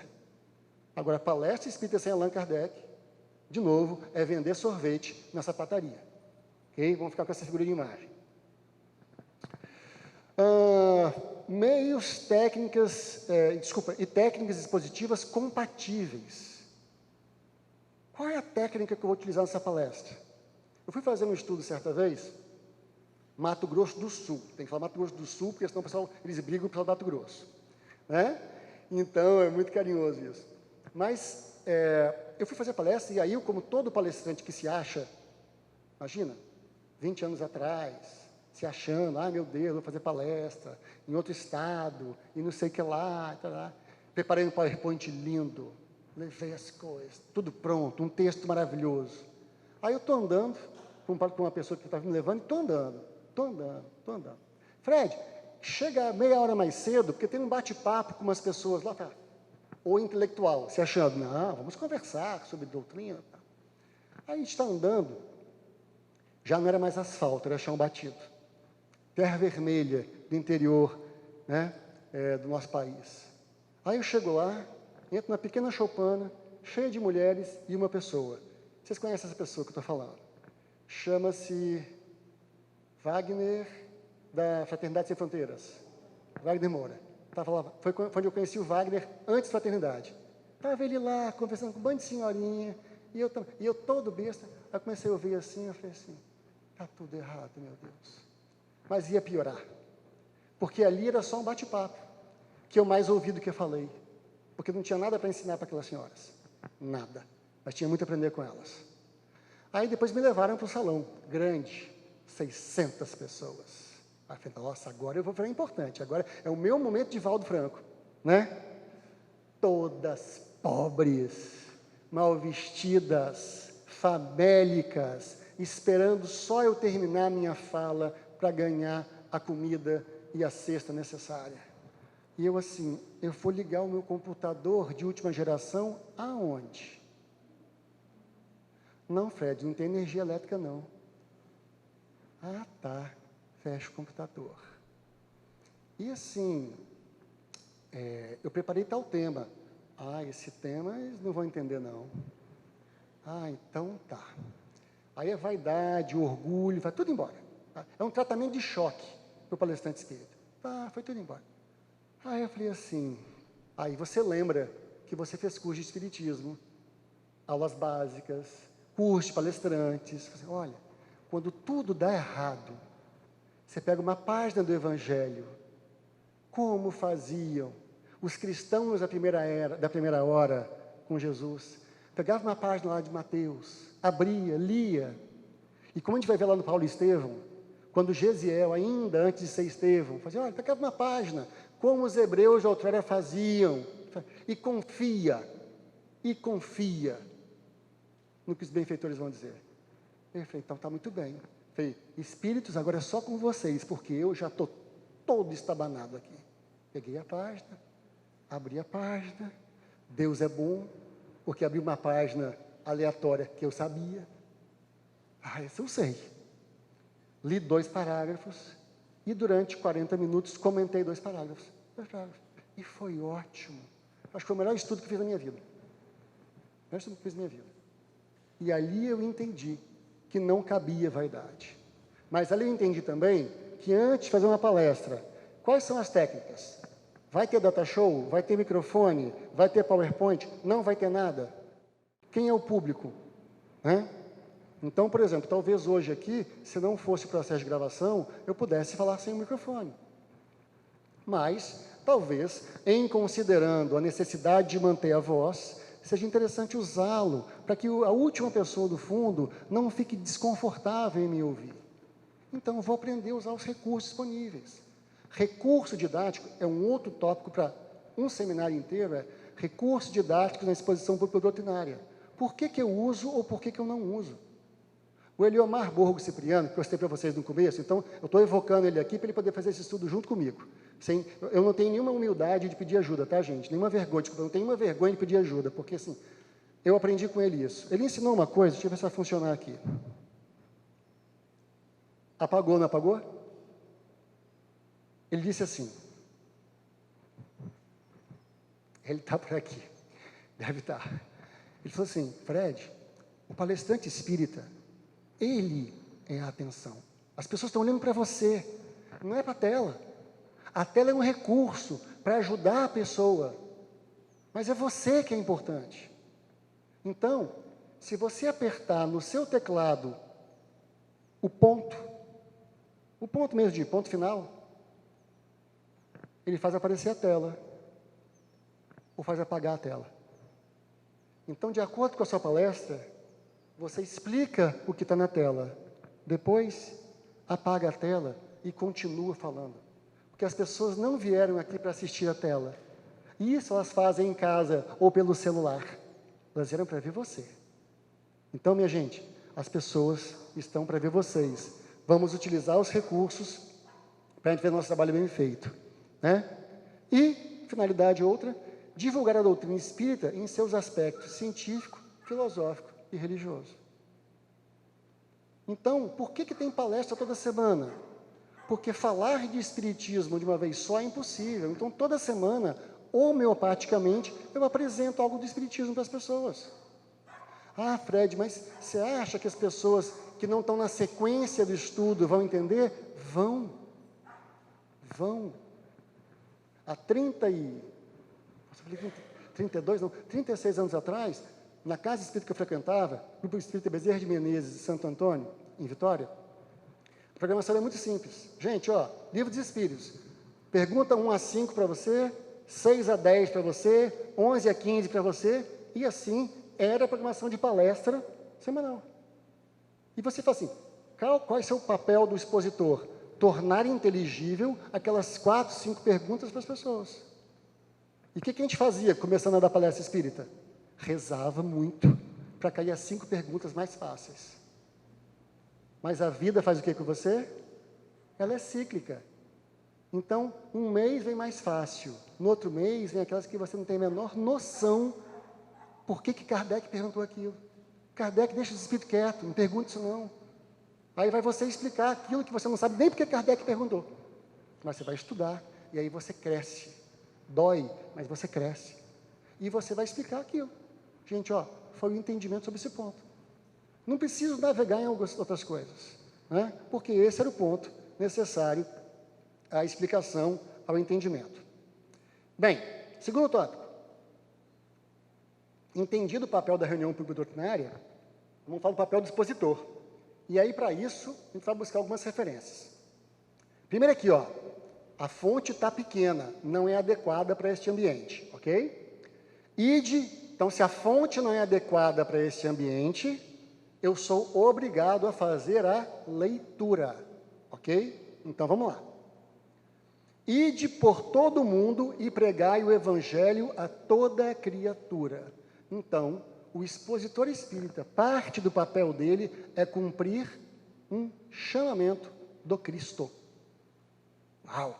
Speaker 3: Agora, palestra espírita sem Allan Kardec, de novo, é vender sorvete na sapataria. Ok? Vamos ficar com essa figura de imagem. Meios, técnicas, e técnicas expositivas compatíveis. Qual é a técnica que eu vou utilizar nessa palestra? Eu fui fazer um estudo certa vez, Mato Grosso do Sul. Tem que falar Mato Grosso do Sul, porque senão o pessoal, eles brigam com o pessoal do Mato Grosso. Né? Então, é muito carinhoso isso. Mas, eu fui fazer palestra, e aí, como todo palestrante que se acha, imagina, 20 anos atrás, se achando, meu Deus, vou fazer palestra em outro estado, e não sei o que lá, preparei um PowerPoint lindo, levei as coisas, tudo pronto, um texto maravilhoso. Aí eu estou andando, com uma pessoa que estava me levando, e estou andando. Fred, chega meia hora mais cedo, porque tem um bate-papo com umas pessoas lá, ou intelectual, se achando, não, vamos conversar sobre doutrina. Aí a gente está andando, já não era mais asfalto, era chão batido. Terra vermelha do interior, né, do nosso país. Aí eu chego lá, entro na pequena choupana, cheia de mulheres e uma pessoa. Vocês conhecem essa pessoa que eu estou falando? Chama-se Wagner, da Fraternidade Sem Fronteiras. Wagner Moura. Estava lá, foi quando eu conheci o Wagner, antes da fraternidade. Estava ele lá, conversando com um bando de senhorinha, e eu todo besta. Aí comecei a ouvir assim, eu falei assim, está tudo errado, meu Deus. Mas ia piorar, porque ali era só um bate-papo, que eu mais ouvi do que falei, porque não tinha nada para ensinar para aquelas senhoras, nada, mas tinha muito a aprender com elas. Aí depois me levaram para o salão, grande, 600 pessoas. Aí eu falei, nossa, agora eu vou virar importante, agora é o meu momento de Valdo Franco, né? Todas pobres, mal vestidas, famélicas, esperando só eu terminar minha fala para ganhar a comida e a cesta necessária. E eu assim, eu vou ligar o meu computador de última geração aonde? Não, Fred, não tem energia elétrica não. Ah, tá, fecha o computador. E assim, eu preparei tal tema. Ah, esse tema eles não vão entender não. Ah, então tá. Aí a vaidade, o orgulho, vai tudo embora. Tá? É um tratamento de choque para o palestrante espírita. Tá, foi tudo embora. Aí eu falei assim, aí você lembra que você fez curso de espiritismo, aulas básicas, curso de palestrantes. Você, olha, quando tudo dá errado, você pega uma página do Evangelho, como faziam os cristãos da primeira hora com Jesus. Pegava uma página lá de Mateus, abria, lia, e como a gente vai ver lá no Paulo e Estevão, quando Gesiel, ainda antes de ser Estevão, fazia, olha, pegava uma página, como os hebreus de outrora faziam, e confia no que os benfeitores vão dizer. Eu falei, então está muito bem. Eu falei, espíritos, agora é só com vocês, porque eu já estou todo estabanado aqui. Peguei a página, abri a página, Deus é bom, porque abri uma página aleatória que eu sabia. Ah, isso eu sei. Li 2 parágrafos e durante 40 minutos comentei 2 parágrafos. E foi ótimo. Acho que foi o melhor estudo que fiz na minha vida. O melhor estudo que fiz na minha vida. E ali eu entendi que não cabia vaidade. Mas ali eu entendi também que antes de fazer uma palestra, quais são as técnicas? Vai ter data show? Vai ter microfone? Vai ter PowerPoint? Não vai ter nada. Quem é o público? Né? Então, por exemplo, talvez hoje aqui, se não fosse o processo de gravação, eu pudesse falar sem o microfone. Mas, talvez, em considerando a necessidade de manter a voz, seja interessante usá-lo para que a última pessoa do fundo não fique desconfortável em me ouvir. Então, eu vou aprender a usar os recursos disponíveis. Recurso didático é um outro tópico para um seminário inteiro, é recursos didáticos na exposição pública doutrinária. Por que eu uso ou por que eu não uso? O Eliomar Borgo Cipriano, que eu citei para vocês no começo, então eu estou evocando ele aqui para ele poder fazer esse estudo junto comigo. Eu não tenho nenhuma humildade de pedir ajuda, tá, gente? Nenhuma vergonha, eu não tenho nenhuma vergonha de pedir ajuda, porque assim, eu aprendi com ele isso. Ele ensinou uma coisa, deixa eu ver se vai funcionar aqui. Apagou, não apagou? Ele disse assim, ele está por aqui, deve estar. Ele falou assim, Fred, o palestrante espírita, ele é a atenção. As pessoas estão olhando para você, não é para a tela. A tela é um recurso para ajudar a pessoa, mas é você que é importante. Então, se você apertar no seu teclado o ponto mesmo de ponto final, ele faz aparecer a tela, ou faz apagar a tela. Então, de acordo com a sua palestra, você explica o que está na tela, depois apaga a tela e continua falando. Porque as pessoas não vieram aqui para assistir a tela. Isso elas fazem em casa ou pelo celular. Elas vieram para ver você. Então, minha gente, as pessoas estão para ver vocês. Vamos utilizar os recursos para a gente ver nosso trabalho bem feito. Né? E, finalidade outra, divulgar a doutrina espírita em seus aspectos científico, filosófico e religioso. Então, por que tem palestra toda semana? Porque falar de espiritismo de uma vez só é impossível. Então, toda semana, homeopaticamente, eu apresento algo do espiritismo para as pessoas. Ah, Fred, mas você acha que as pessoas que não estão na sequência do estudo vão entender? Vão. há 36 anos atrás, na casa espírita que eu frequentava, Grupo Espírita Bezerra de Menezes, de Santo Antônio, em Vitória, a programação é muito simples. Gente, ó, Livro dos Espíritos, pergunta 1 a 5 para você, 6 a 10 para você, 11 a 15 para você, e assim era a programação de palestra semanal. E você fala assim, qual é o seu papel do expositor? Tornar inteligível aquelas 4, 5 perguntas para as pessoas. E o que a gente fazia, começando a dar palestra espírita? Rezava muito para cair as 5 perguntas mais fáceis. Mas a vida faz o que com você? Ela é cíclica. Então, um mês vem mais fácil, no outro mês vem aquelas que você não tem a menor noção por que Kardec perguntou aquilo. Kardec deixa o espírito quieto, não pergunte isso não. Aí vai você explicar aquilo que você não sabe nem porque Kardec perguntou. Mas você vai estudar, e aí você cresce. Dói, mas você cresce. E você vai explicar aquilo. Gente, ó, foi o entendimento sobre esse ponto. Não preciso navegar em algumas outras coisas, né? Porque esse era o ponto necessário à explicação, ao entendimento. Bem, segundo tópico. Entendido o papel da reunião público-doutrinária, vamos falar do papel do expositor. E aí, para isso, a gente vai buscar algumas referências. Primeiro aqui, ó, a fonte está pequena, não é adequada para este ambiente, ok? Então, se a fonte não é adequada para este ambiente, eu sou obrigado a fazer a leitura, ok? Então, vamos lá. Ide por todo o mundo e pregai o evangelho a toda criatura. Então, o expositor espírita, parte do papel dele é cumprir um chamamento do Cristo. Uau!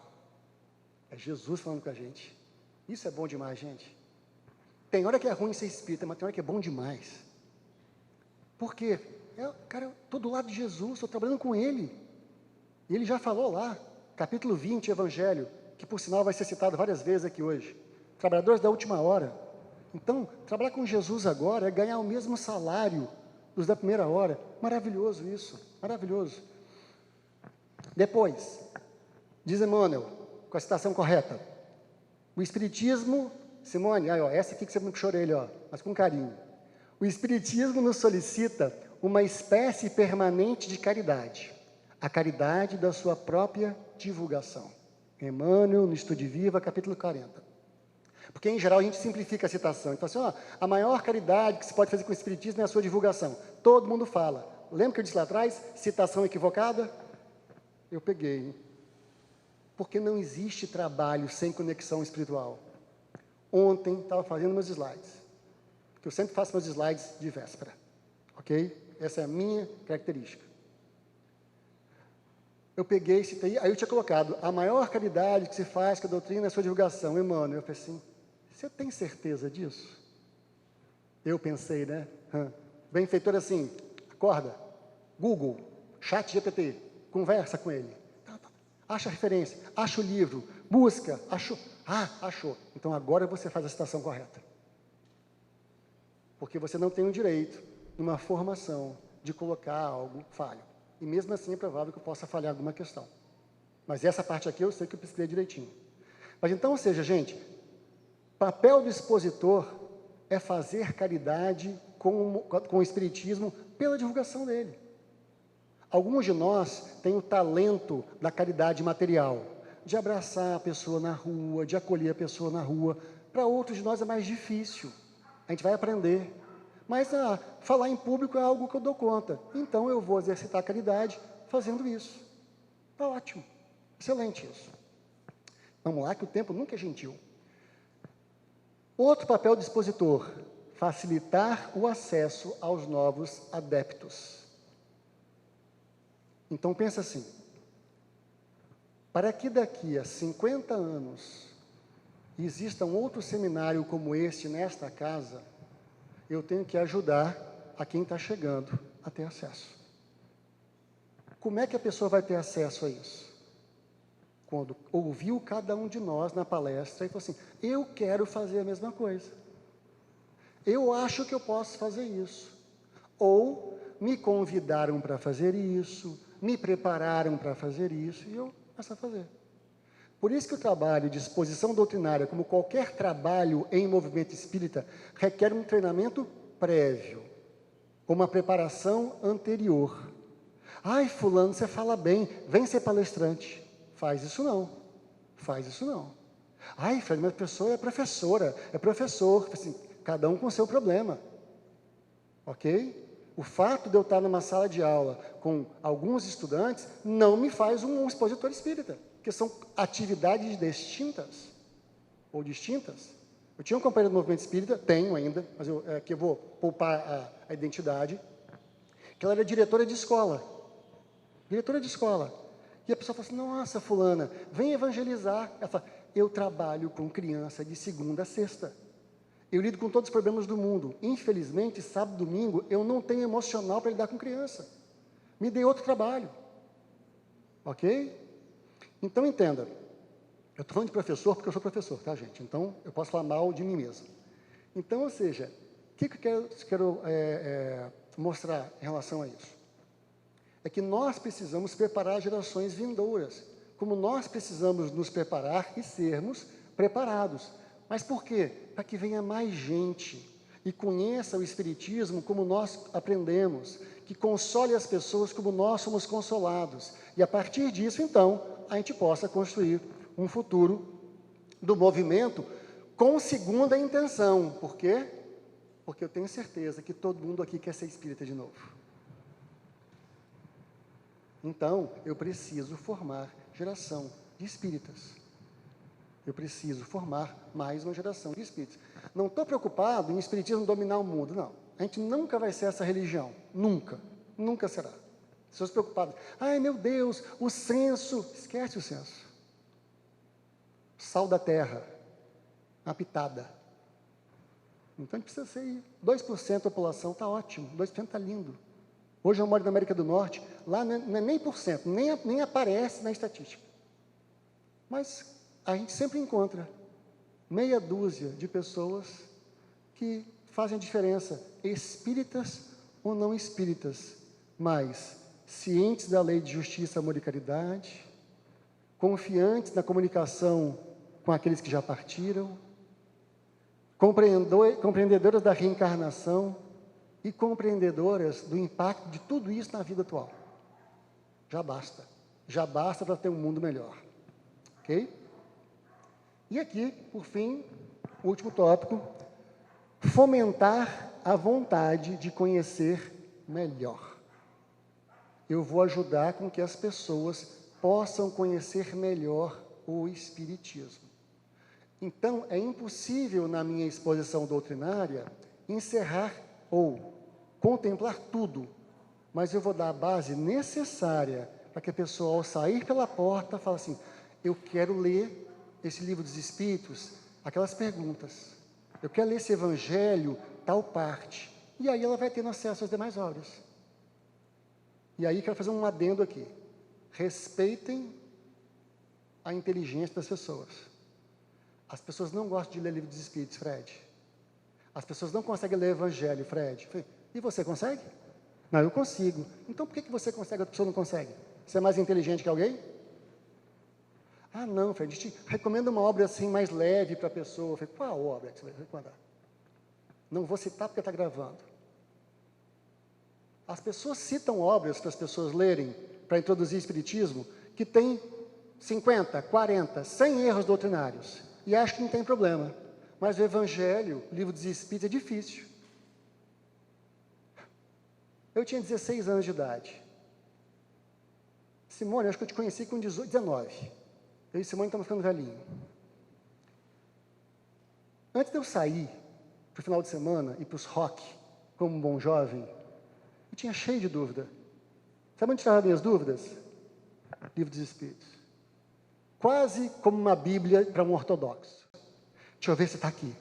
Speaker 3: É Jesus falando com a gente. Isso é bom demais, gente. Tem hora que é ruim ser espírita, mas tem hora que é bom demais. Por quê? Cara, eu estou do lado de Jesus, estou trabalhando com Ele. E Ele já falou lá, capítulo 20, Evangelho, que por sinal vai ser citado várias vezes aqui hoje. Trabalhadores da última hora. Então, trabalhar com Jesus agora é ganhar o mesmo salário dos da primeira hora. Maravilhoso isso, maravilhoso. Depois, diz Emmanuel, com a citação correta, o Espiritismo, Simone, aí, ó, essa aqui que você me puxou a orelha, ó, mas com carinho. O Espiritismo nos solicita uma espécie permanente de caridade, a caridade da sua própria divulgação. Emmanuel, no Estude Viva, capítulo 40. Porque, em geral, a gente simplifica a citação. Então, assim, ó, a maior caridade que se pode fazer com o Espiritismo é a sua divulgação. Todo mundo fala. Lembra que eu disse lá atrás? Citação equivocada? Eu peguei. Hein? Porque não existe trabalho sem conexão espiritual. Ontem, estava fazendo meus slides. Porque eu sempre faço meus slides de véspera. Ok? Essa é a minha característica. Eu peguei, citei, aí eu tinha colocado, a maior caridade que se faz com a doutrina é a sua divulgação. Emmanuel, eu falei assim, você tem certeza disso? Eu pensei, né? Benfeitor assim, acorda, Google, Chat GPT, conversa com ele. Acha a referência, acha o livro, busca, achou. Achou. Então agora você faz a citação correta. Porque você não tem o direito, numa formação, de colocar algo falho. E mesmo assim é provável que eu possa falhar alguma questão. Mas essa parte aqui eu sei que eu pesquisei direitinho. Mas então, ou seja, gente, papel do expositor é fazer caridade com o Espiritismo pela divulgação dele. Alguns de nós têm o talento da caridade material, de abraçar a pessoa na rua, de acolher a pessoa na rua. Para outros de nós é mais difícil. A gente vai aprender. Mas falar em público é algo que eu dou conta. Então eu vou exercitar a caridade fazendo isso. Está ótimo. Excelente isso. Vamos lá, que o tempo nunca é gentil. Outro papel do expositor, facilitar o acesso aos novos adeptos. Então pensa assim, para que daqui a 50 anos exista um outro seminário como este nesta casa, eu tenho que ajudar a quem está chegando a ter acesso. Como é que a pessoa vai ter acesso a isso? Quando ouviu cada um de nós na palestra e falou assim, eu quero fazer a mesma coisa. Eu acho que eu posso fazer isso. Ou me convidaram para fazer isso, me prepararam para fazer isso, e eu começo a fazer. Por isso que o trabalho de exposição doutrinária, como qualquer trabalho em movimento espírita, requer um treinamento prévio, uma preparação anterior. Ai, fulano, você fala bem, vem ser palestrante. Faz isso não, faz isso não. Ai, Fred, mas a pessoa é professora, é professor. Assim, cada um com o seu problema, ok? O fato de eu estar numa sala de aula com alguns estudantes não me faz um expositor espírita, porque são atividades distintas ou distintas. Eu tinha um companheiro do movimento espírita, tenho ainda, mas aqui eu vou poupar a identidade, que ela era diretora de escola. Diretora de escola. E a pessoa fala assim, nossa, fulana, vem evangelizar. Ela fala, eu trabalho com criança de segunda a sexta. Eu lido com todos os problemas do mundo. Infelizmente, sábado e domingo, eu não tenho emocional para lidar com criança. Me dê outro trabalho. Ok? Então, entenda. Eu estou falando de professor porque eu sou professor, tá, gente? Então, eu posso falar mal de mim mesmo. Então, ou seja, o que eu quero mostrar em relação a isso? É que nós precisamos preparar gerações vindouras, como nós precisamos nos preparar e sermos preparados. Mas por quê? Para que venha mais gente e conheça o Espiritismo como nós aprendemos, que console as pessoas como nós somos consolados. E a partir disso, então, a gente possa construir um futuro do movimento com segunda intenção. Por quê? Porque eu tenho certeza que todo mundo aqui quer ser espírita de novo. Então, eu preciso formar geração de espíritas. Eu preciso formar mais uma geração de espíritas. Não estou preocupado em o espiritismo dominar o mundo, não. A gente nunca vai ser essa religião. Nunca. Nunca será. Pessoas preocupadas. Ai, meu Deus, o censo. Esquece o censo. Sal da terra. Uma pitada. Então, a gente precisa ser 2% da população. Está ótimo. 2% está lindo. Hoje eu moro na América do Norte, lá não é nem por cento, nem aparece na estatística. Mas a gente sempre encontra meia dúzia de pessoas que fazem a diferença, espíritas ou não espíritas, mas cientes da lei de justiça, amor e caridade, confiantes na comunicação com aqueles que já partiram, compreendedoras da reencarnação, e compreendedoras do impacto de tudo isso na vida atual. Já basta. Já basta para ter um mundo melhor. Ok? E aqui, por fim, o último tópico, fomentar a vontade de conhecer melhor. Eu vou ajudar com que as pessoas possam conhecer melhor o Espiritismo. Então, é impossível, na minha exposição doutrinária, encerrar ou contemplar tudo, mas eu vou dar a base necessária para que a pessoa, ao sair pela porta, fale assim, eu quero ler esse livro dos Espíritos, aquelas perguntas, eu quero ler esse Evangelho, tal parte, e aí ela vai tendo acesso às demais obras. E aí quero fazer um adendo aqui, respeitem a inteligência das pessoas. As pessoas não gostam de ler livro dos Espíritos, Fred. As pessoas não conseguem ler Evangelho, Fred. E você consegue? Não, eu consigo. Então, por que você consegue e a pessoa não consegue? Você é mais inteligente que alguém? Ah, não, Fred, a gente recomenda uma obra assim mais leve para a pessoa. Eu falei, qual obra que você vai recomendar? Não vou citar porque está gravando. As pessoas citam obras para as pessoas lerem, para introduzir Espiritismo, que tem 50, 40, 100 erros doutrinários. E acho que não tem problema. Mas o Evangelho, o livro dos Espíritos, é difícil. Eu tinha 16 anos de idade. Simone, acho que eu te conheci com 18, 19. Eu e Simone estamos ficando velhinho. Antes de eu sair para o final de semana e para os rock, como um bom jovem, eu tinha cheio de dúvida. Sabe onde tirava minhas dúvidas? Livro dos Espíritos. Quase como uma Bíblia para um ortodoxo. Deixa eu ver se está aqui.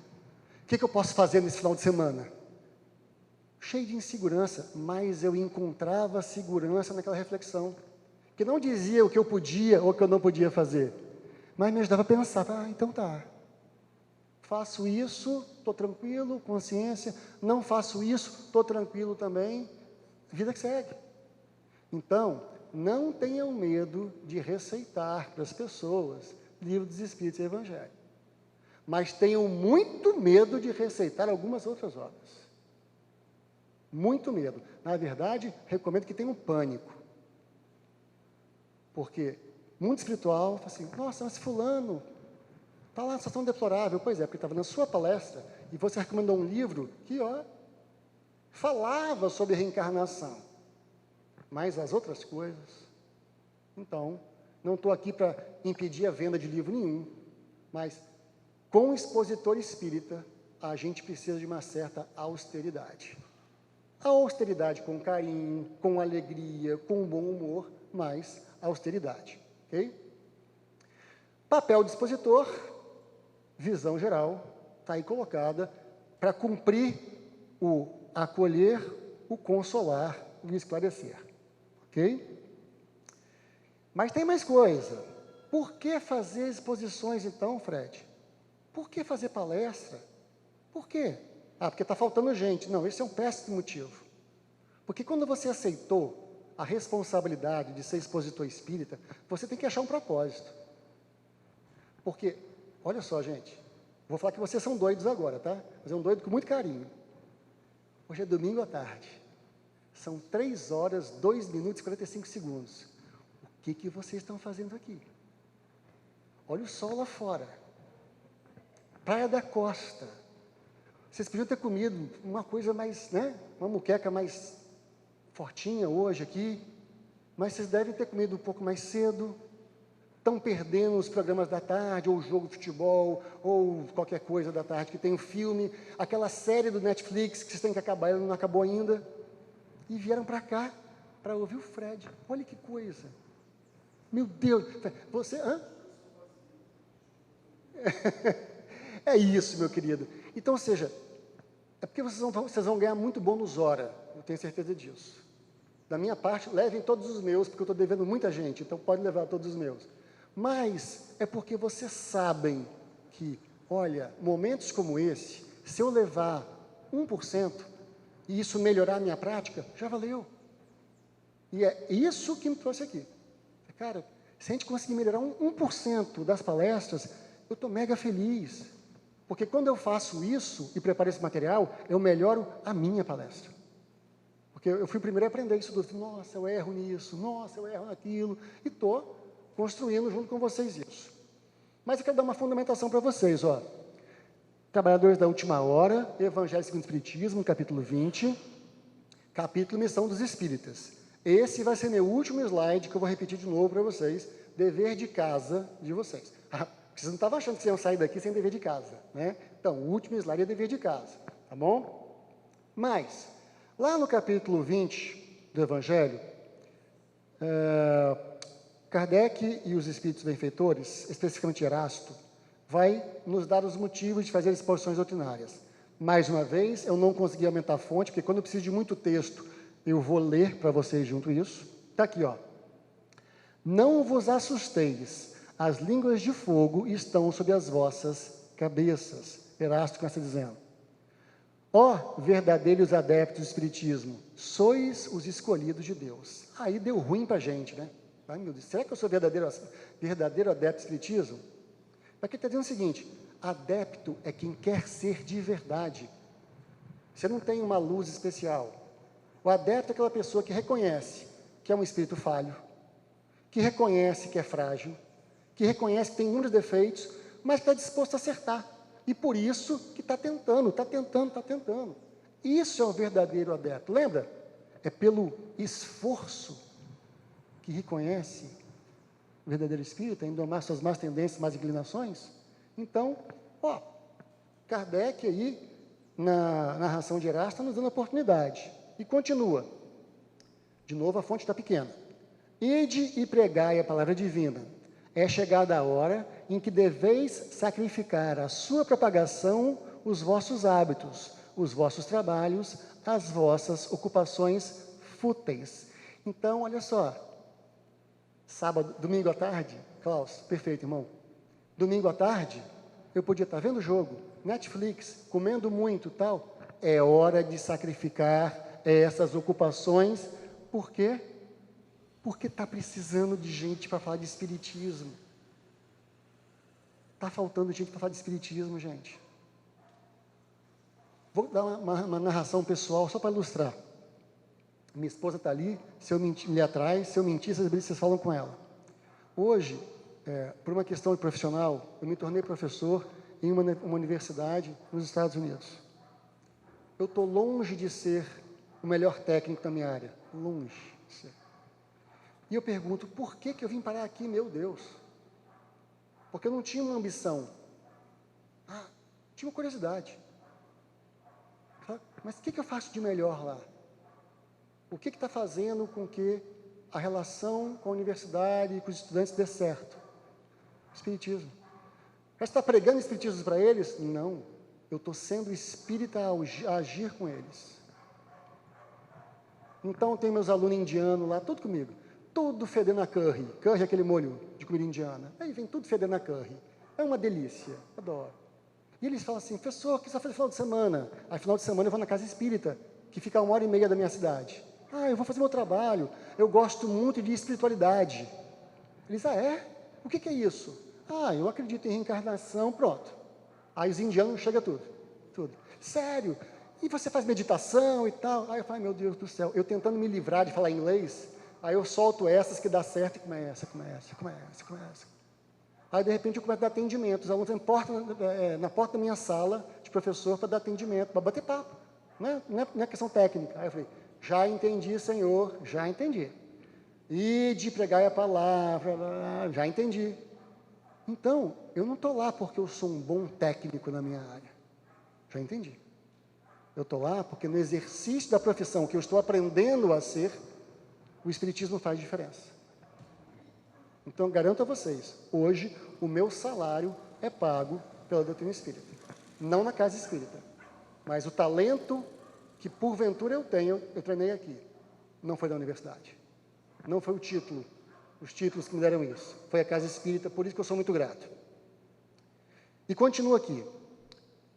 Speaker 3: O que eu posso fazer nesse final de semana? Cheio de insegurança, mas eu encontrava segurança naquela reflexão. Que não dizia o que eu podia ou o que eu não podia fazer, mas me ajudava a pensar, então tá. Faço isso, estou tranquilo, consciência. Não faço isso, estou tranquilo também. Vida que segue. Então, não tenham medo de receitar para as pessoas Livro dos Espíritos e Evangelho. Mas tenham muito medo de receitar algumas outras obras. Muito medo. Na verdade, recomendo que tenham pânico. Porque mundo espiritual fala assim, nossa, mas fulano está lá na situação deplorável. Pois é, porque estava na sua palestra e você recomendou um livro que, falava sobre reencarnação. Mas as outras coisas... Então, não estou aqui para impedir a venda de livro nenhum, mas com o expositor espírita, a gente precisa de uma certa austeridade. A austeridade com carinho, com alegria, com bom humor, mas austeridade. Ok? Papel do expositor, visão geral, está aí colocada para cumprir o acolher, o consolar e o esclarecer. Ok? Mas tem mais coisa. Por que fazer exposições então, Fred? Por que fazer palestra? Por quê? Porque está faltando gente. Não, esse é um péssimo motivo. Porque quando você aceitou a responsabilidade de ser expositor espírita, você tem que achar um propósito. Porque, olha só, gente, vou falar que vocês são doidos agora, tá? Mas é um doido com muito carinho. Hoje é domingo à tarde. São 3 horas, 2 minutos e 45 segundos. O que vocês estão fazendo aqui? Olha o sol lá fora. Praia da Costa. Vocês podiam ter comido uma coisa mais, uma muqueca mais fortinha hoje aqui, mas vocês devem ter comido um pouco mais cedo. Estão perdendo os programas da tarde, ou o jogo de futebol, ou qualquer coisa da tarde, que tem um filme, aquela série do Netflix que vocês têm que acabar, ela não acabou ainda. E vieram para cá para ouvir o Fred. Olha que coisa. Meu Deus, você... É isso, meu querido. Então, ou seja, é porque vocês vão ganhar muito bônus hora, eu tenho certeza disso. Da minha parte, levem todos os meus, porque eu estou devendo muita gente, então pode levar todos os meus. Mas é porque vocês sabem que, olha, momentos como esse, se eu levar 1% e isso melhorar a minha prática, já valeu. E é isso que me trouxe aqui. Cara, se a gente conseguir melhorar 1% das palestras, eu estou mega feliz. Porque quando eu faço isso e preparo esse material, eu melhoro a minha palestra. Porque eu fui o primeiro a aprender isso tudo. Nossa, eu erro nisso, nossa, eu erro naquilo. E estou construindo junto com vocês isso. Mas eu quero dar uma fundamentação para vocês. Trabalhadores da Última Hora, Evangelho segundo o Espiritismo, capítulo 20, capítulo Missão dos Espíritas. Esse vai ser meu último slide, que eu vou repetir de novo para vocês, dever de casa de vocês. Vocês não estavam achando que vocês iam sair daqui sem dever de casa, né? Então, o último slide é dever de casa, tá bom? Mas, lá no capítulo 20 do Evangelho, Kardec e os Espíritos Benfeitores, especificamente Erasto, vai nos dar os motivos de fazer exposições doutrinárias. Mais uma vez, eu não consegui aumentar a fonte, porque quando eu preciso de muito texto, eu vou ler para vocês junto isso. Está aqui, Não vos assusteis, as línguas de fogo estão sobre as vossas cabeças. Erasto começa dizendo: ó verdadeiros adeptos do Espiritismo, sois os escolhidos de Deus. Aí deu ruim para a gente, né? Ai, meu Deus, será que eu sou verdadeiro adepto do Espiritismo? Aqui está dizendo o seguinte: adepto é quem quer ser de verdade. Você não tem uma luz especial. O adepto é aquela pessoa que reconhece que é um espírito falho, que reconhece que é frágil, que reconhece que tem muitos defeitos, mas está disposto a acertar. E por isso que está tentando. Isso é o verdadeiro adepto. Lembra? É pelo esforço que reconhece o verdadeiro espírito, em domar suas más tendências, más inclinações. Então, Kardec aí, na narração de Erasto, está nos dando a oportunidade. E continua. De novo, a fonte está pequena. Ide e pregai a palavra divina. É chegada a hora em que deveis sacrificar a sua propagação, os vossos hábitos, os vossos trabalhos, as vossas ocupações fúteis. Então, olha só. Sábado, domingo à tarde, Klaus, perfeito, irmão. Domingo à tarde, eu podia estar vendo o jogo, Netflix, comendo muito e tal. É hora de sacrificar essas ocupações. Por quê? Porque está precisando de gente para falar de espiritismo. Está faltando gente para falar de espiritismo, gente. Vou dar uma narração pessoal, só para ilustrar. Minha esposa está ali, se eu mentir, me atrai, se eu mentir, vocês falam com ela. Hoje, por uma questão profissional, eu me tornei professor em uma universidade nos Estados Unidos. Eu estou longe de ser o melhor técnico da minha área, longe de ser. E eu pergunto, por que eu vim parar aqui, meu Deus? Porque eu não tinha uma ambição. Tinha uma curiosidade. Mas o que eu faço de melhor lá? O que está fazendo com que a relação com a universidade e com os estudantes dê certo? Espiritismo. Você está pregando espiritismo para eles? Não. Eu estou sendo espírita a agir com eles. Então, tem meus alunos indianos lá, tudo comigo. Tudo fedendo a curry. Curry é aquele molho de comida indiana. Aí vem tudo fedendo a curry. É uma delícia. Adoro. E eles falam assim, professor, o que você vai fazer no final de semana? Aí, final de semana, eu vou na casa espírita, que fica a 1h30 da minha cidade. Eu vou fazer meu trabalho. Eu gosto muito de espiritualidade. Eles, é? O que é isso? Eu acredito em reencarnação, pronto. Aí os indianos chegam tudo. Sério? E você faz meditação e tal? Aí eu falo, meu Deus do céu, eu tentando me livrar de falar inglês, aí eu solto essas que dá certo e começa. Aí, de repente, eu começo a dar atendimento. Os alunos na porta da minha sala de professor para dar atendimento, para bater papo. Não é questão técnica. Aí eu falei, já entendi, Senhor, já entendi. E de pregar a palavra, já entendi. Então, eu não estou lá porque eu sou um bom técnico na minha área. Já entendi. Eu estou lá porque no exercício da profissão que eu estou aprendendo a ser, o Espiritismo faz diferença. Então, garanto a vocês, hoje o meu salário é pago pela doutrina espírita. Não na casa espírita. Mas o talento que porventura eu tenho, eu treinei aqui. Não foi da universidade. Não foi o título, os títulos que me deram isso. Foi a casa espírita, por isso que eu sou muito grato. E continua aqui.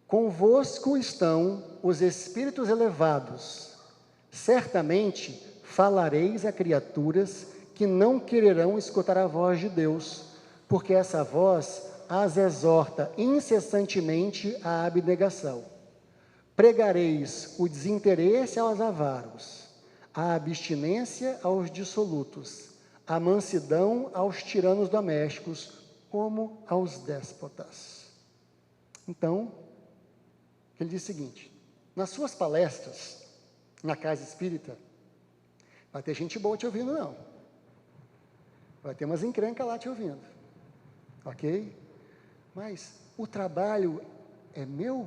Speaker 3: Convosco estão os espíritos elevados. Certamente falareis a criaturas que não quererão escutar a voz de Deus, porque essa voz as exorta incessantemente à abnegação. Pregareis o desinteresse aos avaros, a abstinência aos dissolutos, a mansidão aos tiranos domésticos, como aos déspotas. Então, ele diz o seguinte, nas suas palestras, na casa espírita, vai ter gente boa te ouvindo, não. Vai ter umas encrencas lá te ouvindo. Ok? Mas o trabalho é meu?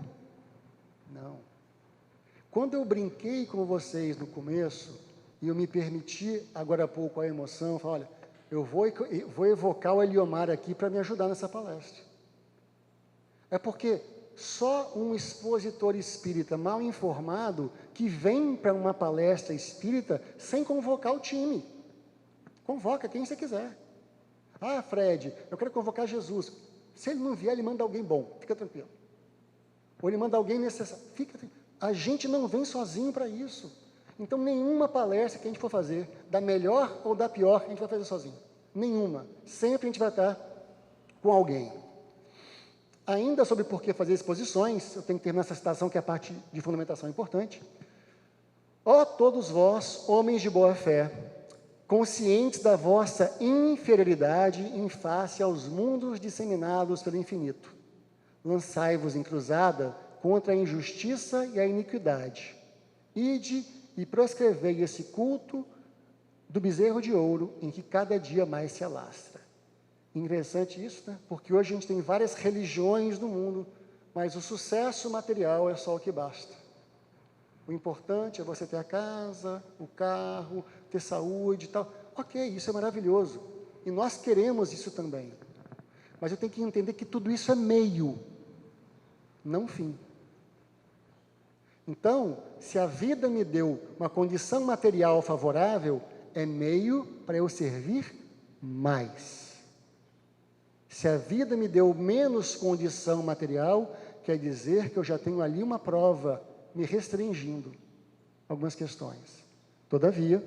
Speaker 3: Não. Quando eu brinquei com vocês no começo, e eu me permiti agora há pouco a emoção, eu falei, olha, eu vou evocar o Eliomar aqui para me ajudar nessa palestra. É porque só um expositor espírita mal informado que vem para uma palestra espírita sem convocar o time. Convoca quem você quiser. Fred, eu quero convocar Jesus. Se ele não vier, ele manda alguém bom, fica tranquilo. Ou ele manda alguém necessário, fica tranquilo. A gente não vem sozinho para isso. Então, nenhuma palestra que a gente for fazer, da melhor ou da pior, a gente vai fazer sozinho. Nenhuma. Sempre a gente vai estar com alguém. Ainda sobre por que fazer exposições, eu tenho que terminar essa citação, que é a parte de fundamentação importante. Ó todos vós, homens de boa fé, conscientes da vossa inferioridade em face aos mundos disseminados pelo infinito, lançai-vos em cruzada contra a injustiça e a iniquidade. Ide e proscrevei esse culto do bezerro de ouro em que cada dia mais se alastra. Interessante isso, né? Porque hoje a gente tem várias religiões no mundo, mas o sucesso material é só o que basta. O importante é você ter a casa, o carro, ter saúde e tal. Ok, isso é maravilhoso. E nós queremos isso também. Mas eu tenho que entender que tudo isso é meio, não fim. Então, se a vida me deu uma condição material favorável, é meio para eu servir mais. Se a vida me deu menos condição material, quer dizer que eu já tenho ali uma prova me restringindo algumas questões. Todavia,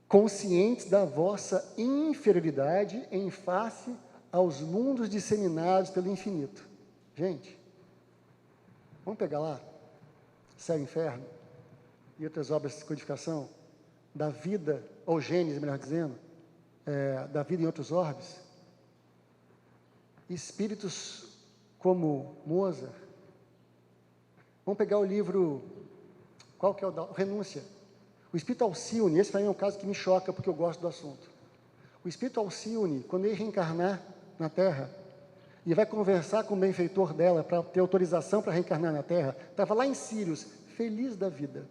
Speaker 3: conscientes da vossa inferioridade em face aos mundos disseminados pelo infinito. Gente, vamos pegar lá, Céu e Inferno, e outras obras de codificação, da vida, ou Gênesis, melhor dizendo, da vida em outros orbes. Espíritos como Mozart. Vamos pegar o livro, qual que é o Renúncia. O espírito Alcione, esse para mim é um caso que me choca, porque eu gosto do assunto. O espírito Alcione, quando ele reencarnar na Terra, e vai conversar com o benfeitor dela, para ter autorização para reencarnar na Terra, estava lá em Sírios, feliz da vida.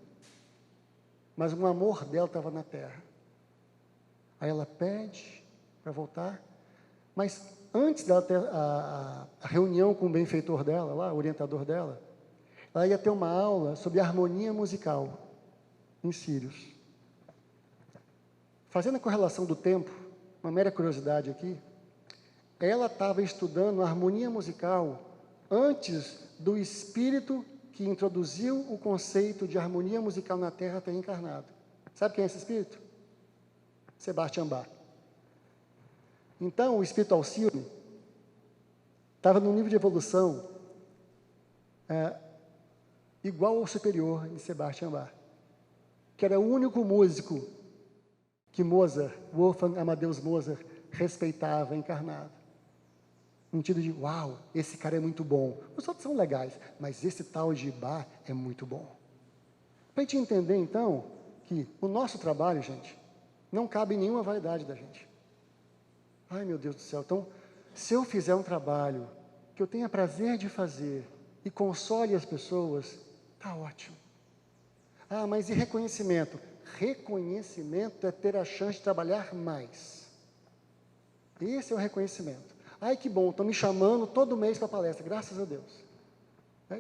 Speaker 3: Mas o amor dela estava na Terra. Aí ela pede para voltar, mas antes dela ter a reunião com o benfeitor dela, lá, o orientador dela, ela ia ter uma aula sobre harmonia musical em Sírios. Fazendo a correlação do tempo, uma mera curiosidade aqui, ela estava estudando harmonia musical antes do espírito que introduziu o conceito de harmonia musical na Terra ter encarnado. Sabe quem é esse espírito? Sebastian Bach. Então, o espírito Alcione estava num nível de evolução igual ao superior de Sebastian Bach, que era o único músico que Mozart, Wolfgang Amadeus Mozart, respeitava encarnado. No sentido de, uau, esse cara é muito bom. Os outros são legais, mas esse tal de Bach é muito bom. Para a gente entender, então, que o nosso trabalho, gente, não cabe nenhuma vaidade da gente. Ai, meu Deus do céu. Então, se eu fizer um trabalho que eu tenha prazer de fazer e console as pessoas, está ótimo. Ah, mas e reconhecimento? Reconhecimento é ter a chance de trabalhar mais. Esse é o reconhecimento. Ai, que bom, estão me chamando todo mês para palestra, graças a Deus.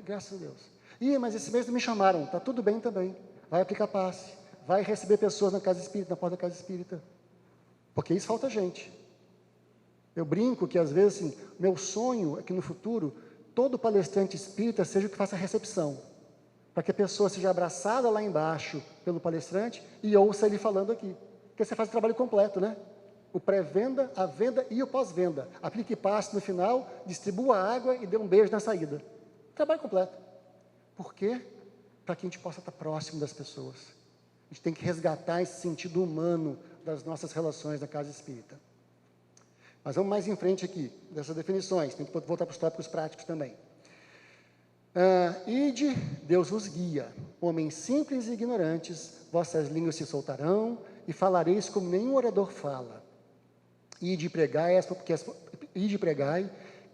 Speaker 3: Graças a Deus. Mas esse mês não me chamaram, está tudo bem também. Vai aplicar passe, vai receber pessoas na casa espírita, na porta da casa espírita. Porque isso falta gente. Eu brinco que às vezes, assim, meu sonho é que no futuro, todo palestrante espírita seja o que faça a recepção. Para que a pessoa seja abraçada lá embaixo pelo palestrante e ouça ele falando aqui. Porque você faz o trabalho completo, né? O pré-venda, a venda e o pós-venda. Aplique passe no final, distribua a água e dê um beijo na saída. Trabalho completo. Por quê? Para que a gente possa estar próximo das pessoas. A gente tem que resgatar esse sentido humano das nossas relações na casa espírita. Mas vamos mais em frente aqui, dessas definições. Tem que voltar para os tópicos práticos também. Ide, Deus vos guia. Homens simples e ignorantes, vossas línguas se soltarão e falareis como nenhum orador fala. Ide pregai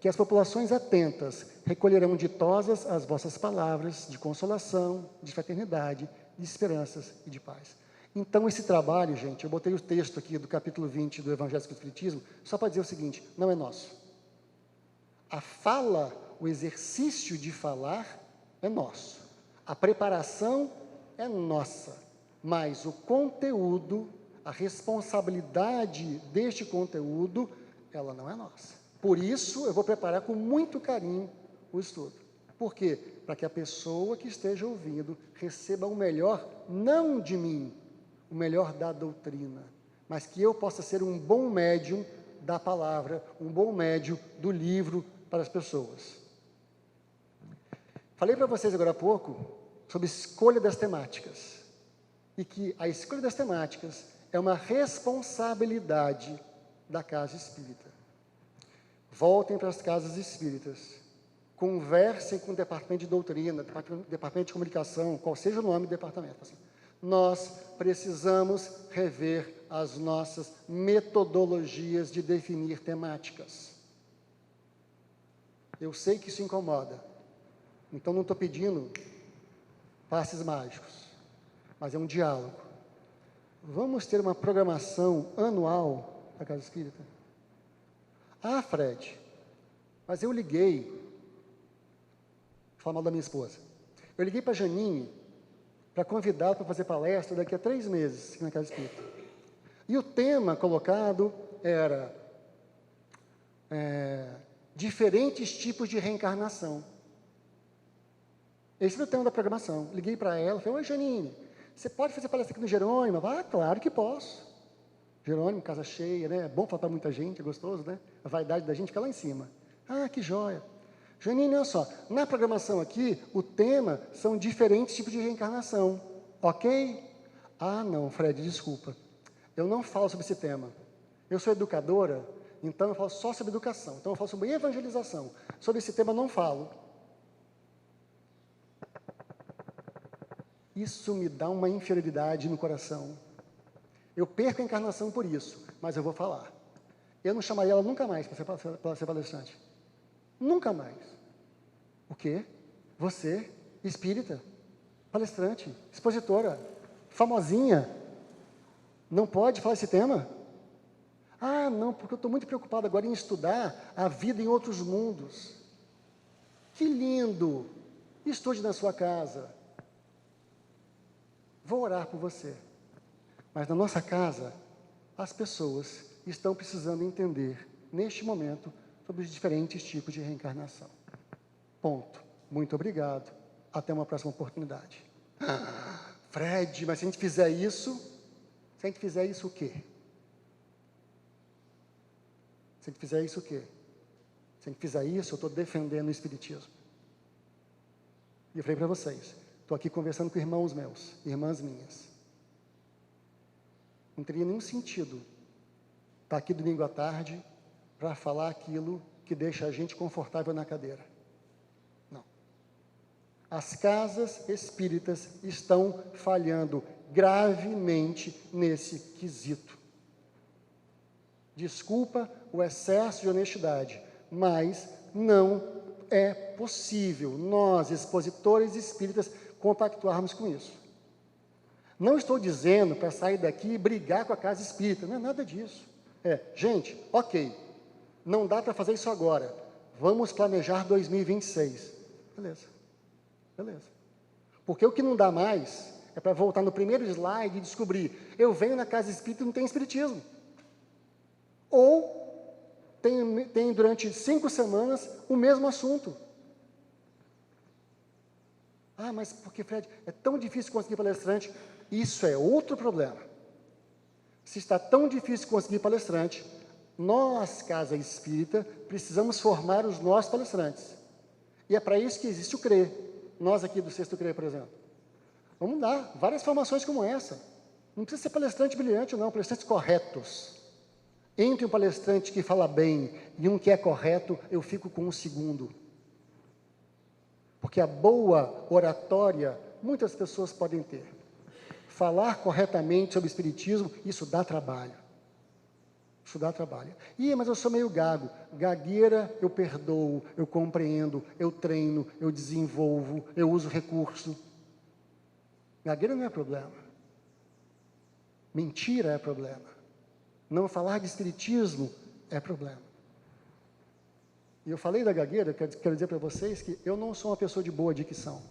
Speaker 3: que as populações atentas recolherão ditosas as vossas palavras de consolação, de fraternidade, de esperanças e de paz. Então, esse trabalho, gente, eu botei o texto aqui do capítulo 20 do Evangelho do Espiritismo, só para dizer o seguinte, não é nosso. A fala, o exercício de falar é nosso. A preparação é nossa. Mas o conteúdo, a responsabilidade deste conteúdo, ela não é nossa. Por isso, eu vou preparar com muito carinho o estudo. Por quê? Para que a pessoa que esteja ouvindo receba o melhor, não de mim, o melhor da doutrina, mas que eu possa ser um bom médium da palavra, um bom médium do livro para as pessoas. Falei para vocês agora há pouco sobre escolha das temáticas, e que a escolha das temáticas é uma responsabilidade da casa espírita. Voltem para as casas espíritas, conversem com o departamento de doutrina, departamento de comunicação, qual seja o nome do departamento. Assim, nós precisamos rever as nossas metodologias de definir temáticas. Eu sei que isso incomoda, então não estou pedindo passes mágicos, mas é um diálogo. Vamos ter uma programação anual da Casa Espírita? Ah, Fred, mas eu liguei, vou falar mal da minha esposa, eu liguei para a Janine para convidá-la para fazer palestra daqui a 3 meses aqui na Casa Espírita. E o tema colocado era diferentes tipos de reencarnação. Esse era o tema da programação. Liguei para ela, falei, oi Janine, você pode fazer palestra aqui no Jerônimo? Ah, claro que posso. Jerônimo, casa cheia, né? É bom falar para muita gente, é gostoso, né? A vaidade da gente fica lá em cima. Ah, que joia. Janine, olha só, na programação aqui, o tema são diferentes tipos de reencarnação, ok? Ah, não, Fred, desculpa. Eu não falo sobre esse tema. Eu sou educadora, então eu falo só sobre educação. Então eu falo sobre evangelização. Sobre esse tema eu não falo. Isso me dá uma inferioridade no coração. Eu perco a encarnação por isso, mas eu vou falar. Eu não chamaria ela nunca mais para ser palestrante. Nunca mais. O quê? Você, espírita, palestrante, expositora, famosinha, não pode falar esse tema? Ah, não, porque eu estou muito preocupado agora em estudar a vida em outros mundos. Que lindo! Estude na sua casa. Vou orar por você. Mas na nossa casa, as pessoas estão precisando entender, neste momento, sobre os diferentes tipos de reencarnação. Ponto. Muito obrigado. Até uma próxima oportunidade. Fred, mas se a gente fizer isso, o quê? Se a gente fizer isso, o quê? Se a gente fizer isso, eu estou defendendo o Espiritismo. E eu falei para vocês, estou aqui conversando com irmãos meus, irmãs minhas. Não teria nenhum sentido estar aqui domingo à tarde para falar aquilo que deixa a gente confortável na cadeira. Não. As casas espíritas estão falhando gravemente nesse quesito. Desculpa o excesso de honestidade, mas não é possível nós, expositores espíritas, compactuarmos com isso. Não estou dizendo para sair daqui e brigar com a casa espírita, não é nada disso. Gente, ok, não dá para fazer isso agora, vamos planejar 2026. Beleza. Porque o que não dá mais é para voltar no primeiro slide e descobrir, eu venho na casa espírita e não tem espiritismo. Ou tem durante 5 semanas o mesmo assunto. Ah, mas porque, Fred, é tão difícil conseguir palestrante. Isso é outro problema. Se está tão difícil conseguir palestrante, nós, Casa Espírita, precisamos formar os nossos palestrantes. E é para isso que existe o CRE. Nós aqui do Sexto CRE, por exemplo. Vamos dar várias formações como essa. Não precisa ser palestrante brilhante, não. Palestrantes corretos. Entre um palestrante que fala bem e um que é correto, eu fico com um segundo. Porque a boa oratória, muitas pessoas podem ter. Falar corretamente sobre o espiritismo, isso dá trabalho. Isso dá trabalho. Mas eu sou meio gago. Gagueira, eu perdoo, eu compreendo, eu treino, eu desenvolvo, eu uso recurso. Gagueira não é problema. Mentira é problema. Não falar de espiritismo é problema. E eu falei da gagueira, quero dizer para vocês que eu não sou uma pessoa de boa dicção.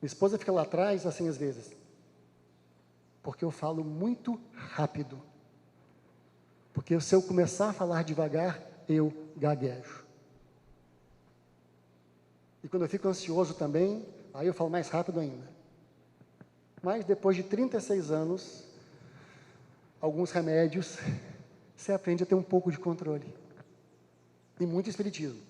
Speaker 3: Minha esposa fica lá atrás, assim, às vezes. Porque eu falo muito rápido. Porque se eu começar a falar devagar, eu gaguejo. E quando eu fico ansioso também, aí eu falo mais rápido ainda. Mas depois de 36 anos, alguns remédios, você aprende a ter um pouco de controle. E muito espiritismo.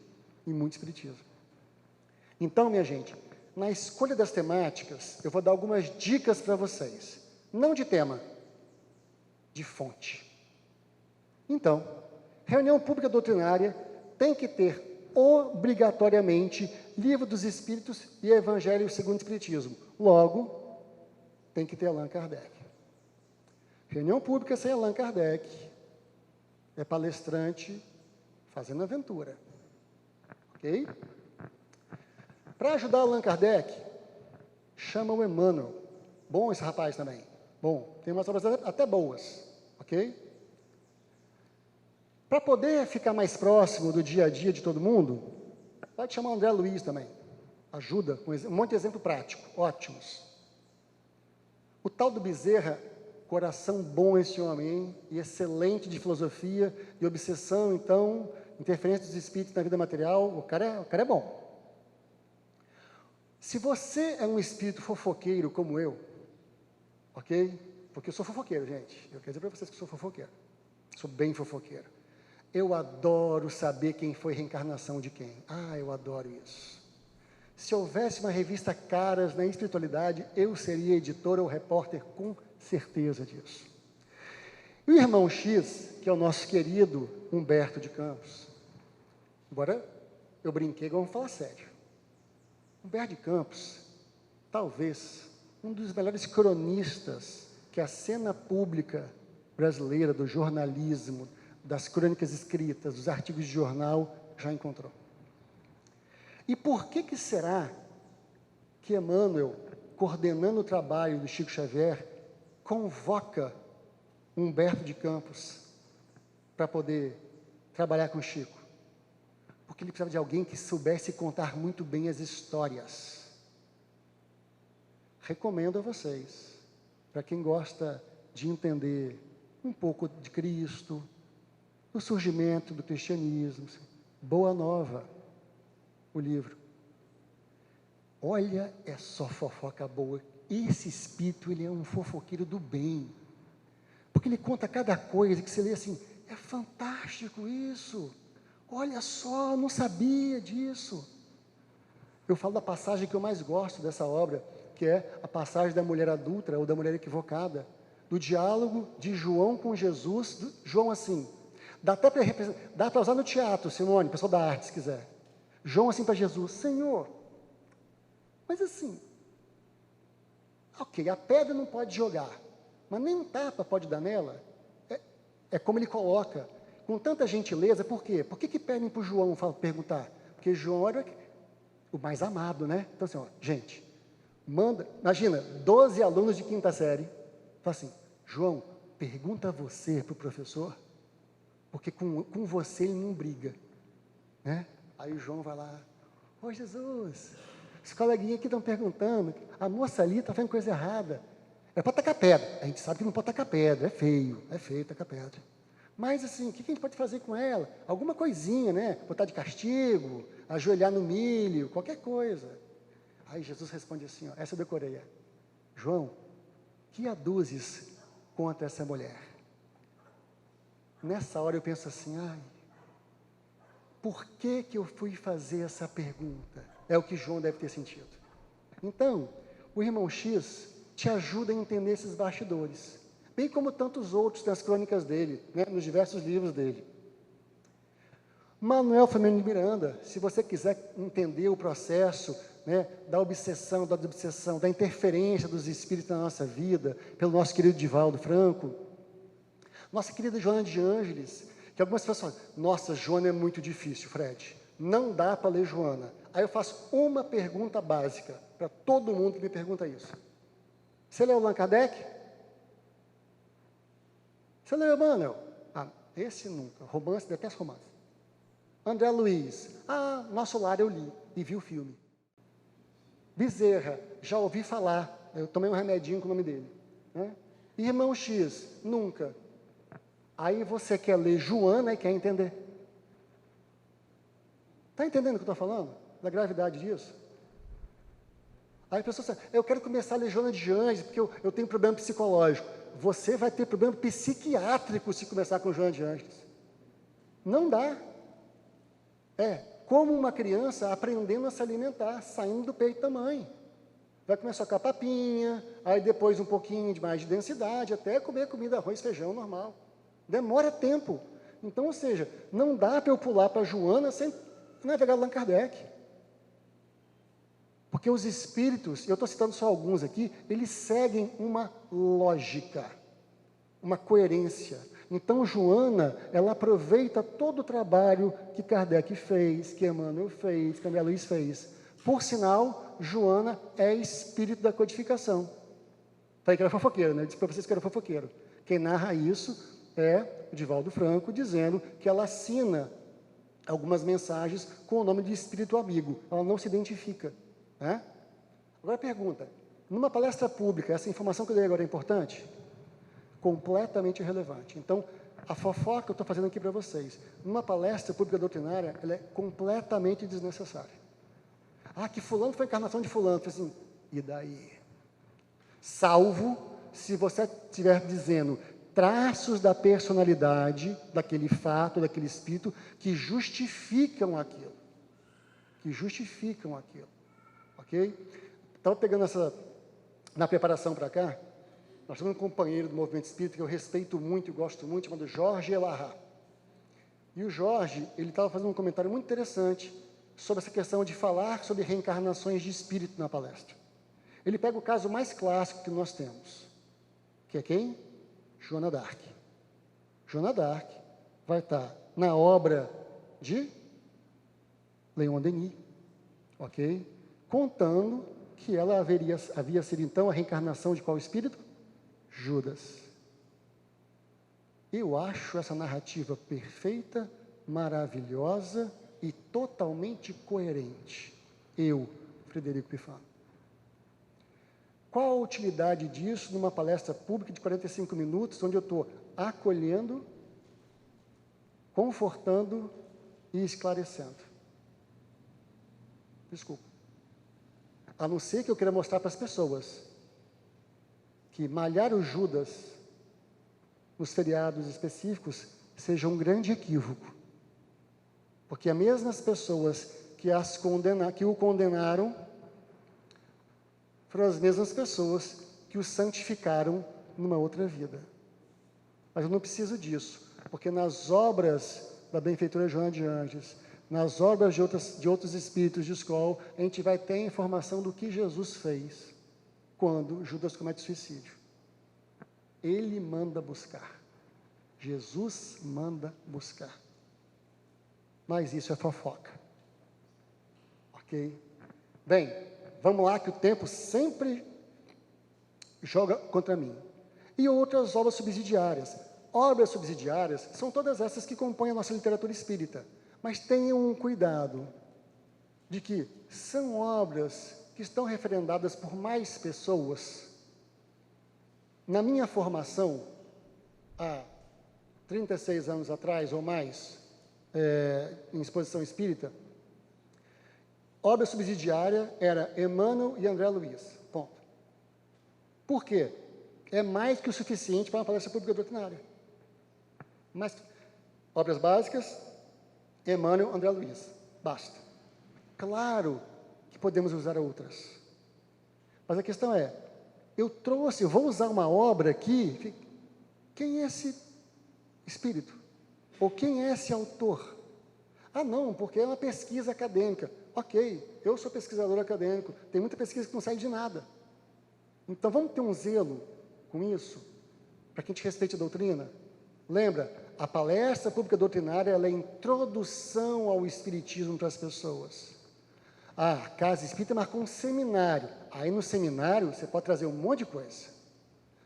Speaker 3: Então, minha gente, na escolha das temáticas, eu vou dar algumas dicas para vocês. Não de tema, de fonte. Então, reunião pública doutrinária tem que ter obrigatoriamente Livro dos Espíritos e Evangelho segundo o Espiritismo. Logo, tem que ter Allan Kardec. Reunião pública sem Allan Kardec é palestrante fazendo aventura. Ok? Para ajudar Allan Kardec, chama o Emmanuel. Bom esse rapaz também. Bom, tem umas obras até boas. Ok? Para poder ficar mais próximo do dia a dia de todo mundo, pode chamar o André Luiz também. Ajuda, com um monte de exemplo prático. Ótimos. O tal do Bezerra, coração bom esse homem, hein? E excelente de filosofia e obsessão, então, interferência dos espíritos na vida material, o cara é bom. Se você é um espírito fofoqueiro como eu, ok? porque eu sou fofoqueiro, gente. Eu quero dizer para vocês que eu sou fofoqueiro. Sou bem fofoqueiro. Eu adoro saber quem foi reencarnação de quem. Ah, eu adoro isso. Se houvesse uma revista Caras na espiritualidade, eu seria editor ou repórter com certeza disso. E o irmão X, que é o nosso querido Humberto de Campos, agora eu brinquei, vamos falar sério. Humberto de Campos, talvez um dos melhores cronistas que a cena pública brasileira, do jornalismo, das crônicas escritas, dos artigos de jornal, já encontrou. E por que será que Emmanuel, coordenando o trabalho do Chico Xavier, convoca Humberto de Campos para poder trabalhar com Chico? Porque ele precisava de alguém que soubesse contar muito bem as histórias. Recomendo a vocês, para quem gosta de entender um pouco de Cristo, do surgimento do cristianismo, Boa Nova, o livro. Olha, é só fofoca boa. Esse espírito, ele é um fofoqueiro do bem. Porque ele conta cada coisa que você lê assim, é fantástico isso. Olha só, não sabia disso. Eu falo da passagem que eu mais gosto dessa obra, que é a passagem da mulher adúltera ou da mulher equivocada, do diálogo de João com Jesus. João assim, dá para usar no teatro, Simone, pessoal da arte, se quiser. João assim para Jesus, Senhor, mas assim, ok, a pedra não pode jogar, mas nem um tapa pode dar nela. É como ele coloca, com tanta gentileza. Por quê? Por que pedem para o João perguntar? Porque João era o mais amado, né? Então assim, ó, gente, imagina, 12 alunos de 5ª série, fala assim, João, pergunta você para o professor, porque com você ele não briga, né? Aí o João vai lá, ô Jesus, os coleguinhas aqui estão perguntando, a moça ali está fazendo coisa errada, é para tacar pedra. A gente sabe que não pode tacar pedra, é feio tacar pedra. Mas assim, o que a gente pode fazer com ela? Alguma coisinha, né? Botar de castigo, ajoelhar no milho, qualquer coisa. Aí Jesus responde assim, ó, essa eu decorei. João, que aduzes contra essa mulher? Nessa hora eu penso assim, ai, por que eu fui fazer essa pergunta? É o que João deve ter sentido. Então, o irmão X te ajuda a entender esses bastidores, bem como tantos outros das crônicas dele, né, nos diversos livros dele. Manuel Filomeno de Miranda, se você quiser entender o processo, né, da obsessão, da desobsessão, da interferência dos espíritos na nossa vida, pelo nosso querido Divaldo Franco, nossa querida Joana de Ângeles, que algumas pessoas falam, nossa, Joana é muito difícil, Fred, não dá para ler Joana. Aí eu faço uma pergunta básica para todo mundo que me pergunta isso. Você leu Allan Kardec? Você leu Emmanuel? Ah, esse nunca. Romance, detesto romance. André Luiz? Ah, Nosso Lar eu li e vi o filme. Bezerra? Já ouvi falar. Eu tomei um remedinho com o nome dele. Né? Irmão X? Nunca. Aí você quer ler Joana e quer entender. Está entendendo o que eu estou falando? Da gravidade disso? Aí a pessoa diz, eu quero começar a ler Joana de Ângeles, porque eu tenho problema psicológico. Você vai ter problema psiquiátrico se começar com Joana de Ângeles. Não dá. É como uma criança aprendendo a se alimentar, saindo do peito da mãe. Vai começar com a papinha, aí depois um pouquinho de mais de densidade, até comer comida, arroz, feijão normal. Demora tempo. Então, ou seja, não dá para eu pular para Joana sem navegar Allan Kardec. Porque os espíritos, eu estou citando só alguns aqui, eles seguem uma lógica, uma coerência. Então, Joana, ela aproveita todo o trabalho que Kardec fez, que Emmanuel fez, que André Luiz fez. Por sinal, Joana é espírito da codificação. Falei que era fofoqueiro, né? Eu disse para vocês que era fofoqueiro. Quem narra isso é o Divaldo Franco, dizendo que ela assina algumas mensagens com o nome de espírito amigo. Ela não se identifica. Né? Agora pergunta, numa palestra pública, essa informação que eu dei agora é importante? Completamente irrelevante. Então, a fofoca que eu estou fazendo aqui para vocês, numa palestra pública doutrinária, ela é completamente desnecessária. Ah, que fulano foi a encarnação de fulano. Assim, e daí? Salvo se você estiver dizendo traços da personalidade, daquele fato, daquele espírito, que justificam aquilo. Que justificam aquilo. Ok? Estava pegando na preparação para cá, nós temos um companheiro do movimento espírita que eu respeito muito e gosto muito, chamado Jorge Elahá. E o Jorge, ele estava fazendo um comentário muito interessante sobre essa questão de falar sobre reencarnações de espírito na palestra. Ele pega o caso mais clássico que nós temos, que é quem? Joana d'Arc. Joana d'Arc vai estar na obra de Leon Denis, ok? Contando que ela havia sido então a reencarnação de qual espírito? Judas. Eu acho essa narrativa perfeita, maravilhosa e totalmente coerente. Eu, Frederico Pifano. Qual a utilidade disso numa palestra pública de 45 minutos, onde eu estou acolhendo, confortando e esclarecendo? Desculpa. A não ser que eu queira mostrar para as pessoas que malhar o Judas nos feriados específicos seja um grande equívoco. Porque as mesmas pessoas que o condenaram foram as mesmas pessoas que o santificaram numa outra vida. Mas eu não preciso disso, porque nas obras da benfeitora Joana de Ângeles, nas obras de outros espíritos de escola, a gente vai ter a informação do que Jesus fez quando Judas comete suicídio. Ele manda buscar. Jesus manda buscar. Mas isso é fofoca. Ok? Bem, vamos lá que o tempo sempre joga contra mim. E outras obras subsidiárias. Obras subsidiárias são todas essas que compõem a nossa literatura espírita. Mas tenham um cuidado de que são obras que estão referendadas por mais pessoas. Na minha formação, há 36 anos atrás ou mais, em exposição espírita, obra subsidiária era Emmanuel e André Luiz. Ponto. Por quê? É mais que o suficiente para uma palestra pública doutrinária. Mas, obras básicas, Emmanuel, André Luiz. Basta. Claro que podemos usar outras. Mas a questão é, eu vou usar uma obra aqui, quem é esse espírito? Ou quem é esse autor? Ah, não, porque é uma pesquisa acadêmica. Ok, eu sou pesquisador acadêmico, tem muita pesquisa que não sai de nada. Então, vamos ter um zelo com isso, para que a gente respeite a doutrina? Lembra, a palestra pública doutrinária ela é introdução ao espiritismo para as pessoas. A Casa Espírita marcou um seminário. Aí no seminário você pode trazer um monte de coisa.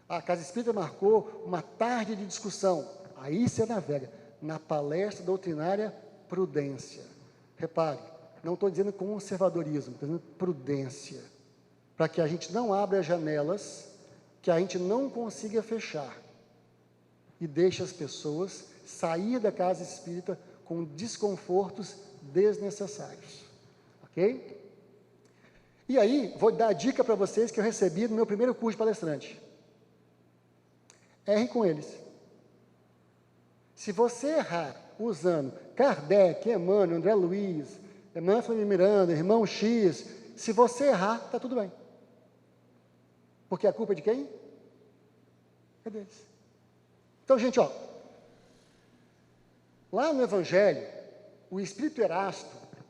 Speaker 3: A Casa Espírita marcou uma tarde de discussão. Aí você navega. Na palestra doutrinária, prudência. Repare, não estou dizendo conservadorismo, estou dizendo prudência. Para que a gente não abra janelas que a gente não consiga fechar. E deixe as pessoas sair da Casa Espírita com desconfortos desnecessários. Ok? E aí, vou dar a dica para vocês que eu recebi no meu primeiro curso de palestrante. Errem com eles. Se você errar usando Kardec, Emmanuel, André Luiz, Emmanuel Miranda, Irmão X, se você errar, está tudo bem. Porque a culpa é de quem? É deles. Então, gente, ó, lá no Evangelho, o Espírito Erasto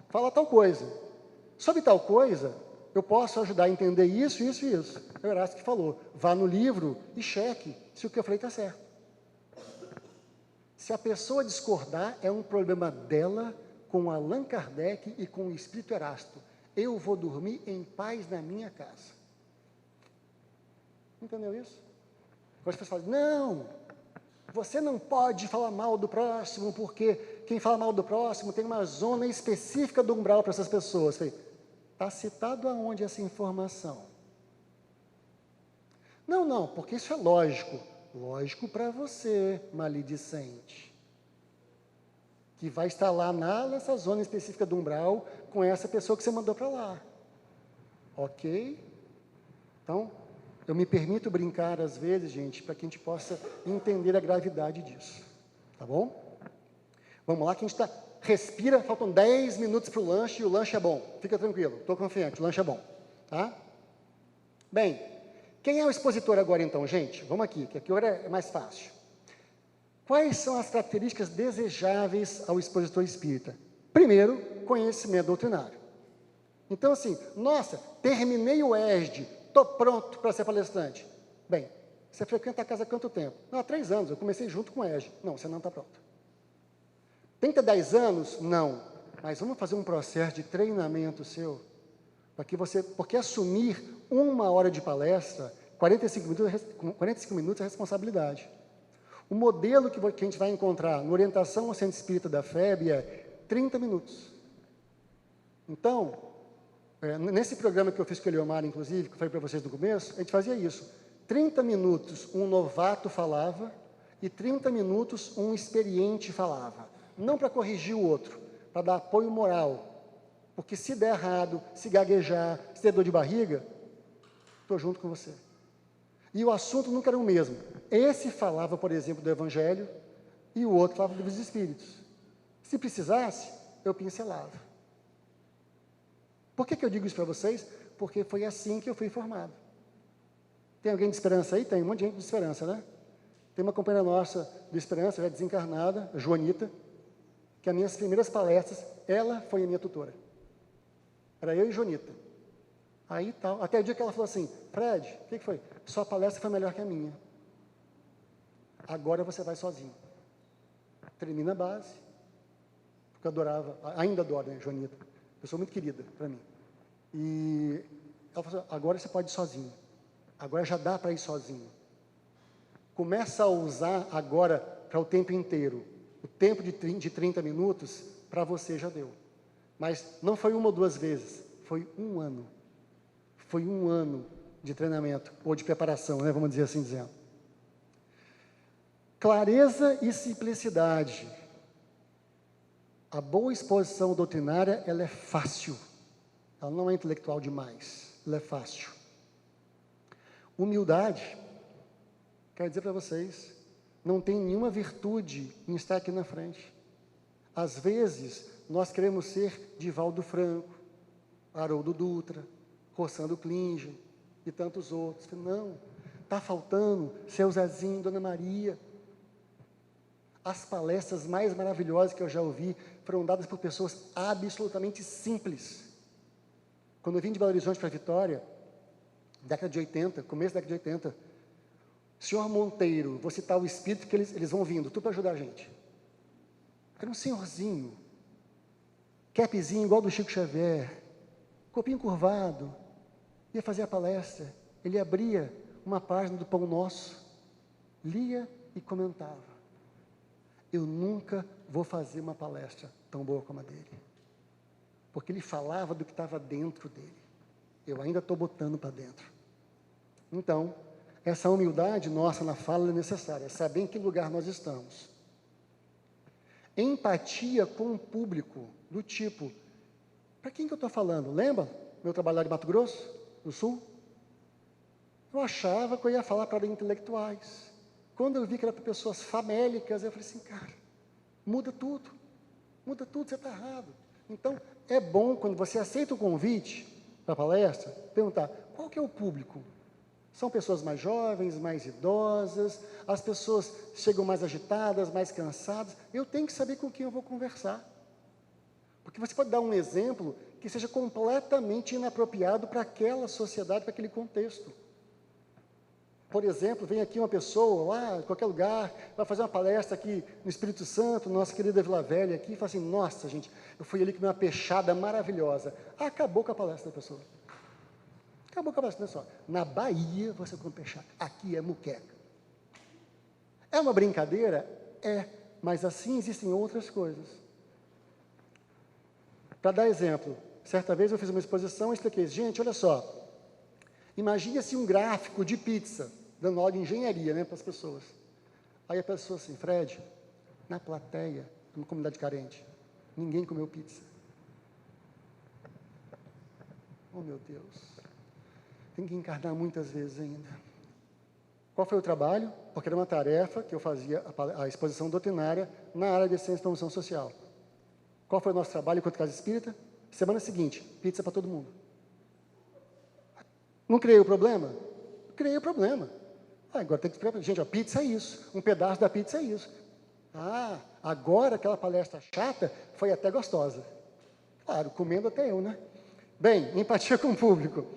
Speaker 3: fala tal coisa. Sobre tal coisa, eu posso ajudar a entender isso, isso e isso. É o Erasto que falou. Vá no livro e cheque se o que eu falei está certo. Se a pessoa discordar, é um problema dela com Allan Kardec e com o Espírito Erasto. Eu vou dormir em paz na minha casa. Entendeu isso? Agora as pessoas falam, não, você não pode falar mal do próximo, porque quem fala mal do próximo tem uma zona específica do umbral para essas pessoas. Está citado aonde essa informação? Não, porque isso é lógico. Lógico para você, maledicente. Que vai estar lá nessa zona específica do umbral com essa pessoa que você mandou para lá. Ok? Então, Eu me permito brincar às vezes, gente, para que a gente possa entender a gravidade disso. Tá bom? Vamos lá, que a gente está... Respira, faltam 10 minutos para o lanche e o lanche é bom. Fica tranquilo, estou confiante, o lanche é bom. Tá? Bem, quem é o expositor agora então, gente? Vamos aqui, que aqui agora é mais fácil. Quais são as características desejáveis ao expositor espírita? Primeiro, conhecimento doutrinário. Então, assim, nossa, terminei o ESD, estou pronto para ser palestrante. Bem, você frequenta a casa há quanto tempo? Não, há 3 anos, eu comecei junto com o ESD. Não, você não está pronto. Tem que ter 10 anos? Não. Mas vamos fazer um processo de treinamento seu, para que você, porque assumir 1 hora de palestra, 45 minutos é responsabilidade. O modelo que a gente vai encontrar na orientação ao Centro Espírita da FEB é 30 minutos. Então, nesse programa que eu fiz com o Eliomar, inclusive, que eu falei para vocês no começo, a gente fazia isso. 30 minutos um novato falava e 30 minutos um experiente falava. Não para corrigir o outro, para dar apoio moral. Porque se der errado, se gaguejar, se der dor de barriga, estou junto com você. E o assunto nunca era o mesmo. Esse falava, por exemplo, do Evangelho e o outro falava dos Espíritos. Se precisasse, eu pincelava. Por que eu digo isso para vocês? Porque foi assim que eu fui formado. Tem alguém de Esperança aí? Tem um monte de gente de Esperança, né? Tem uma companheira nossa de Esperança, já desencarnada, a Joanita, que as minhas primeiras palestras, ela foi a minha tutora. Era eu e Joanita. Aí tal, até o dia que ela falou assim, Fred, o que foi? Sua palestra foi melhor que a minha. Agora você vai sozinho. Termina a base, porque eu adorava, ainda adoro, né, Joanita? Pessoa muito querida para mim. E ela falou assim, agora você pode ir sozinho. Agora já dá para ir sozinho. Começa a usar agora para o tempo inteiro. O tempo de 30 minutos, para você já deu. Mas não foi 1 ou 2 vezes, foi 1 ano. Foi 1 ano de treinamento, ou de preparação, né, vamos dizer assim dizendo. Clareza e simplicidade. A boa exposição doutrinária, ela é fácil. Ela não é intelectual demais, ela é fácil. Humildade, quero dizer para vocês, não tem nenhuma virtude em estar aqui na frente. Às vezes, nós queremos ser Divaldo Franco, Haroldo Dutra, Roçando Klinger e tantos outros. Não, está faltando seu Zezinho, Dona Maria. As palestras mais maravilhosas que eu já ouvi foram dadas por pessoas absolutamente simples. Quando eu vim de Belo Horizonte para Vitória, década de 80, começo da década de 80, senhor Monteiro, vou citar o espírito que eles vão vindo, tudo para ajudar a gente. Era um senhorzinho, capzinho igual do Chico Xavier, corpinho curvado, ia fazer a palestra, ele abria uma página do Pão Nosso, lia e comentava. Eu nunca vou fazer uma palestra tão boa como a dele, porque ele falava do que estava dentro dele. Eu ainda estou botando para dentro. Então, essa humildade nossa na fala é necessária, saber em que lugar nós estamos. Empatia com o público, do tipo, para quem que eu estou falando? Lembra meu trabalho lá de Mato Grosso, do Sul? Eu achava que eu ia falar para intelectuais. Quando eu vi que era para pessoas famélicas, eu falei assim, cara, muda tudo, você está errado. Então, é bom quando você aceita o convite para a palestra, perguntar, qual que é o público? São pessoas mais jovens, mais idosas, as pessoas chegam mais agitadas, mais cansadas. Eu tenho que saber com quem eu vou conversar. Porque você pode dar um exemplo que seja completamente inapropriado para aquela sociedade, para aquele contexto. Por exemplo, vem aqui uma pessoa, lá, em qualquer lugar, vai fazer uma palestra aqui no Espírito Santo, nossa querida Vila Velha aqui, e fala assim, nossa, gente, eu fui ali comer uma peixada maravilhosa. Acabou com a palestra da pessoa. Acabou com a palestra da pessoa. Na Bahia, você come peixada. Aqui é muqueca. É uma brincadeira? É, mas assim existem outras coisas. Para dar exemplo, certa vez eu fiz uma exposição e expliquei, gente, olha só, imagine-se um gráfico de pizza, dando aula de engenharia, né, para as pessoas. Aí a pessoa assim, Fred, na plateia, numa comunidade carente, ninguém comeu pizza. Oh, meu Deus. Tem que encarnar muitas vezes ainda. Qual foi o trabalho? Porque era uma tarefa que eu fazia a exposição doutrinária na área de ciência e promoção social. Qual foi o nosso trabalho enquanto casa espírita? Semana seguinte, pizza para todo mundo. Não criei o problema? Criei o problema. Agora tem que explicar. Gente, a pizza é isso. Um pedaço da pizza é isso. Ah, agora aquela palestra chata foi até gostosa. Claro, comendo até eu, né? Bem, empatia com o público.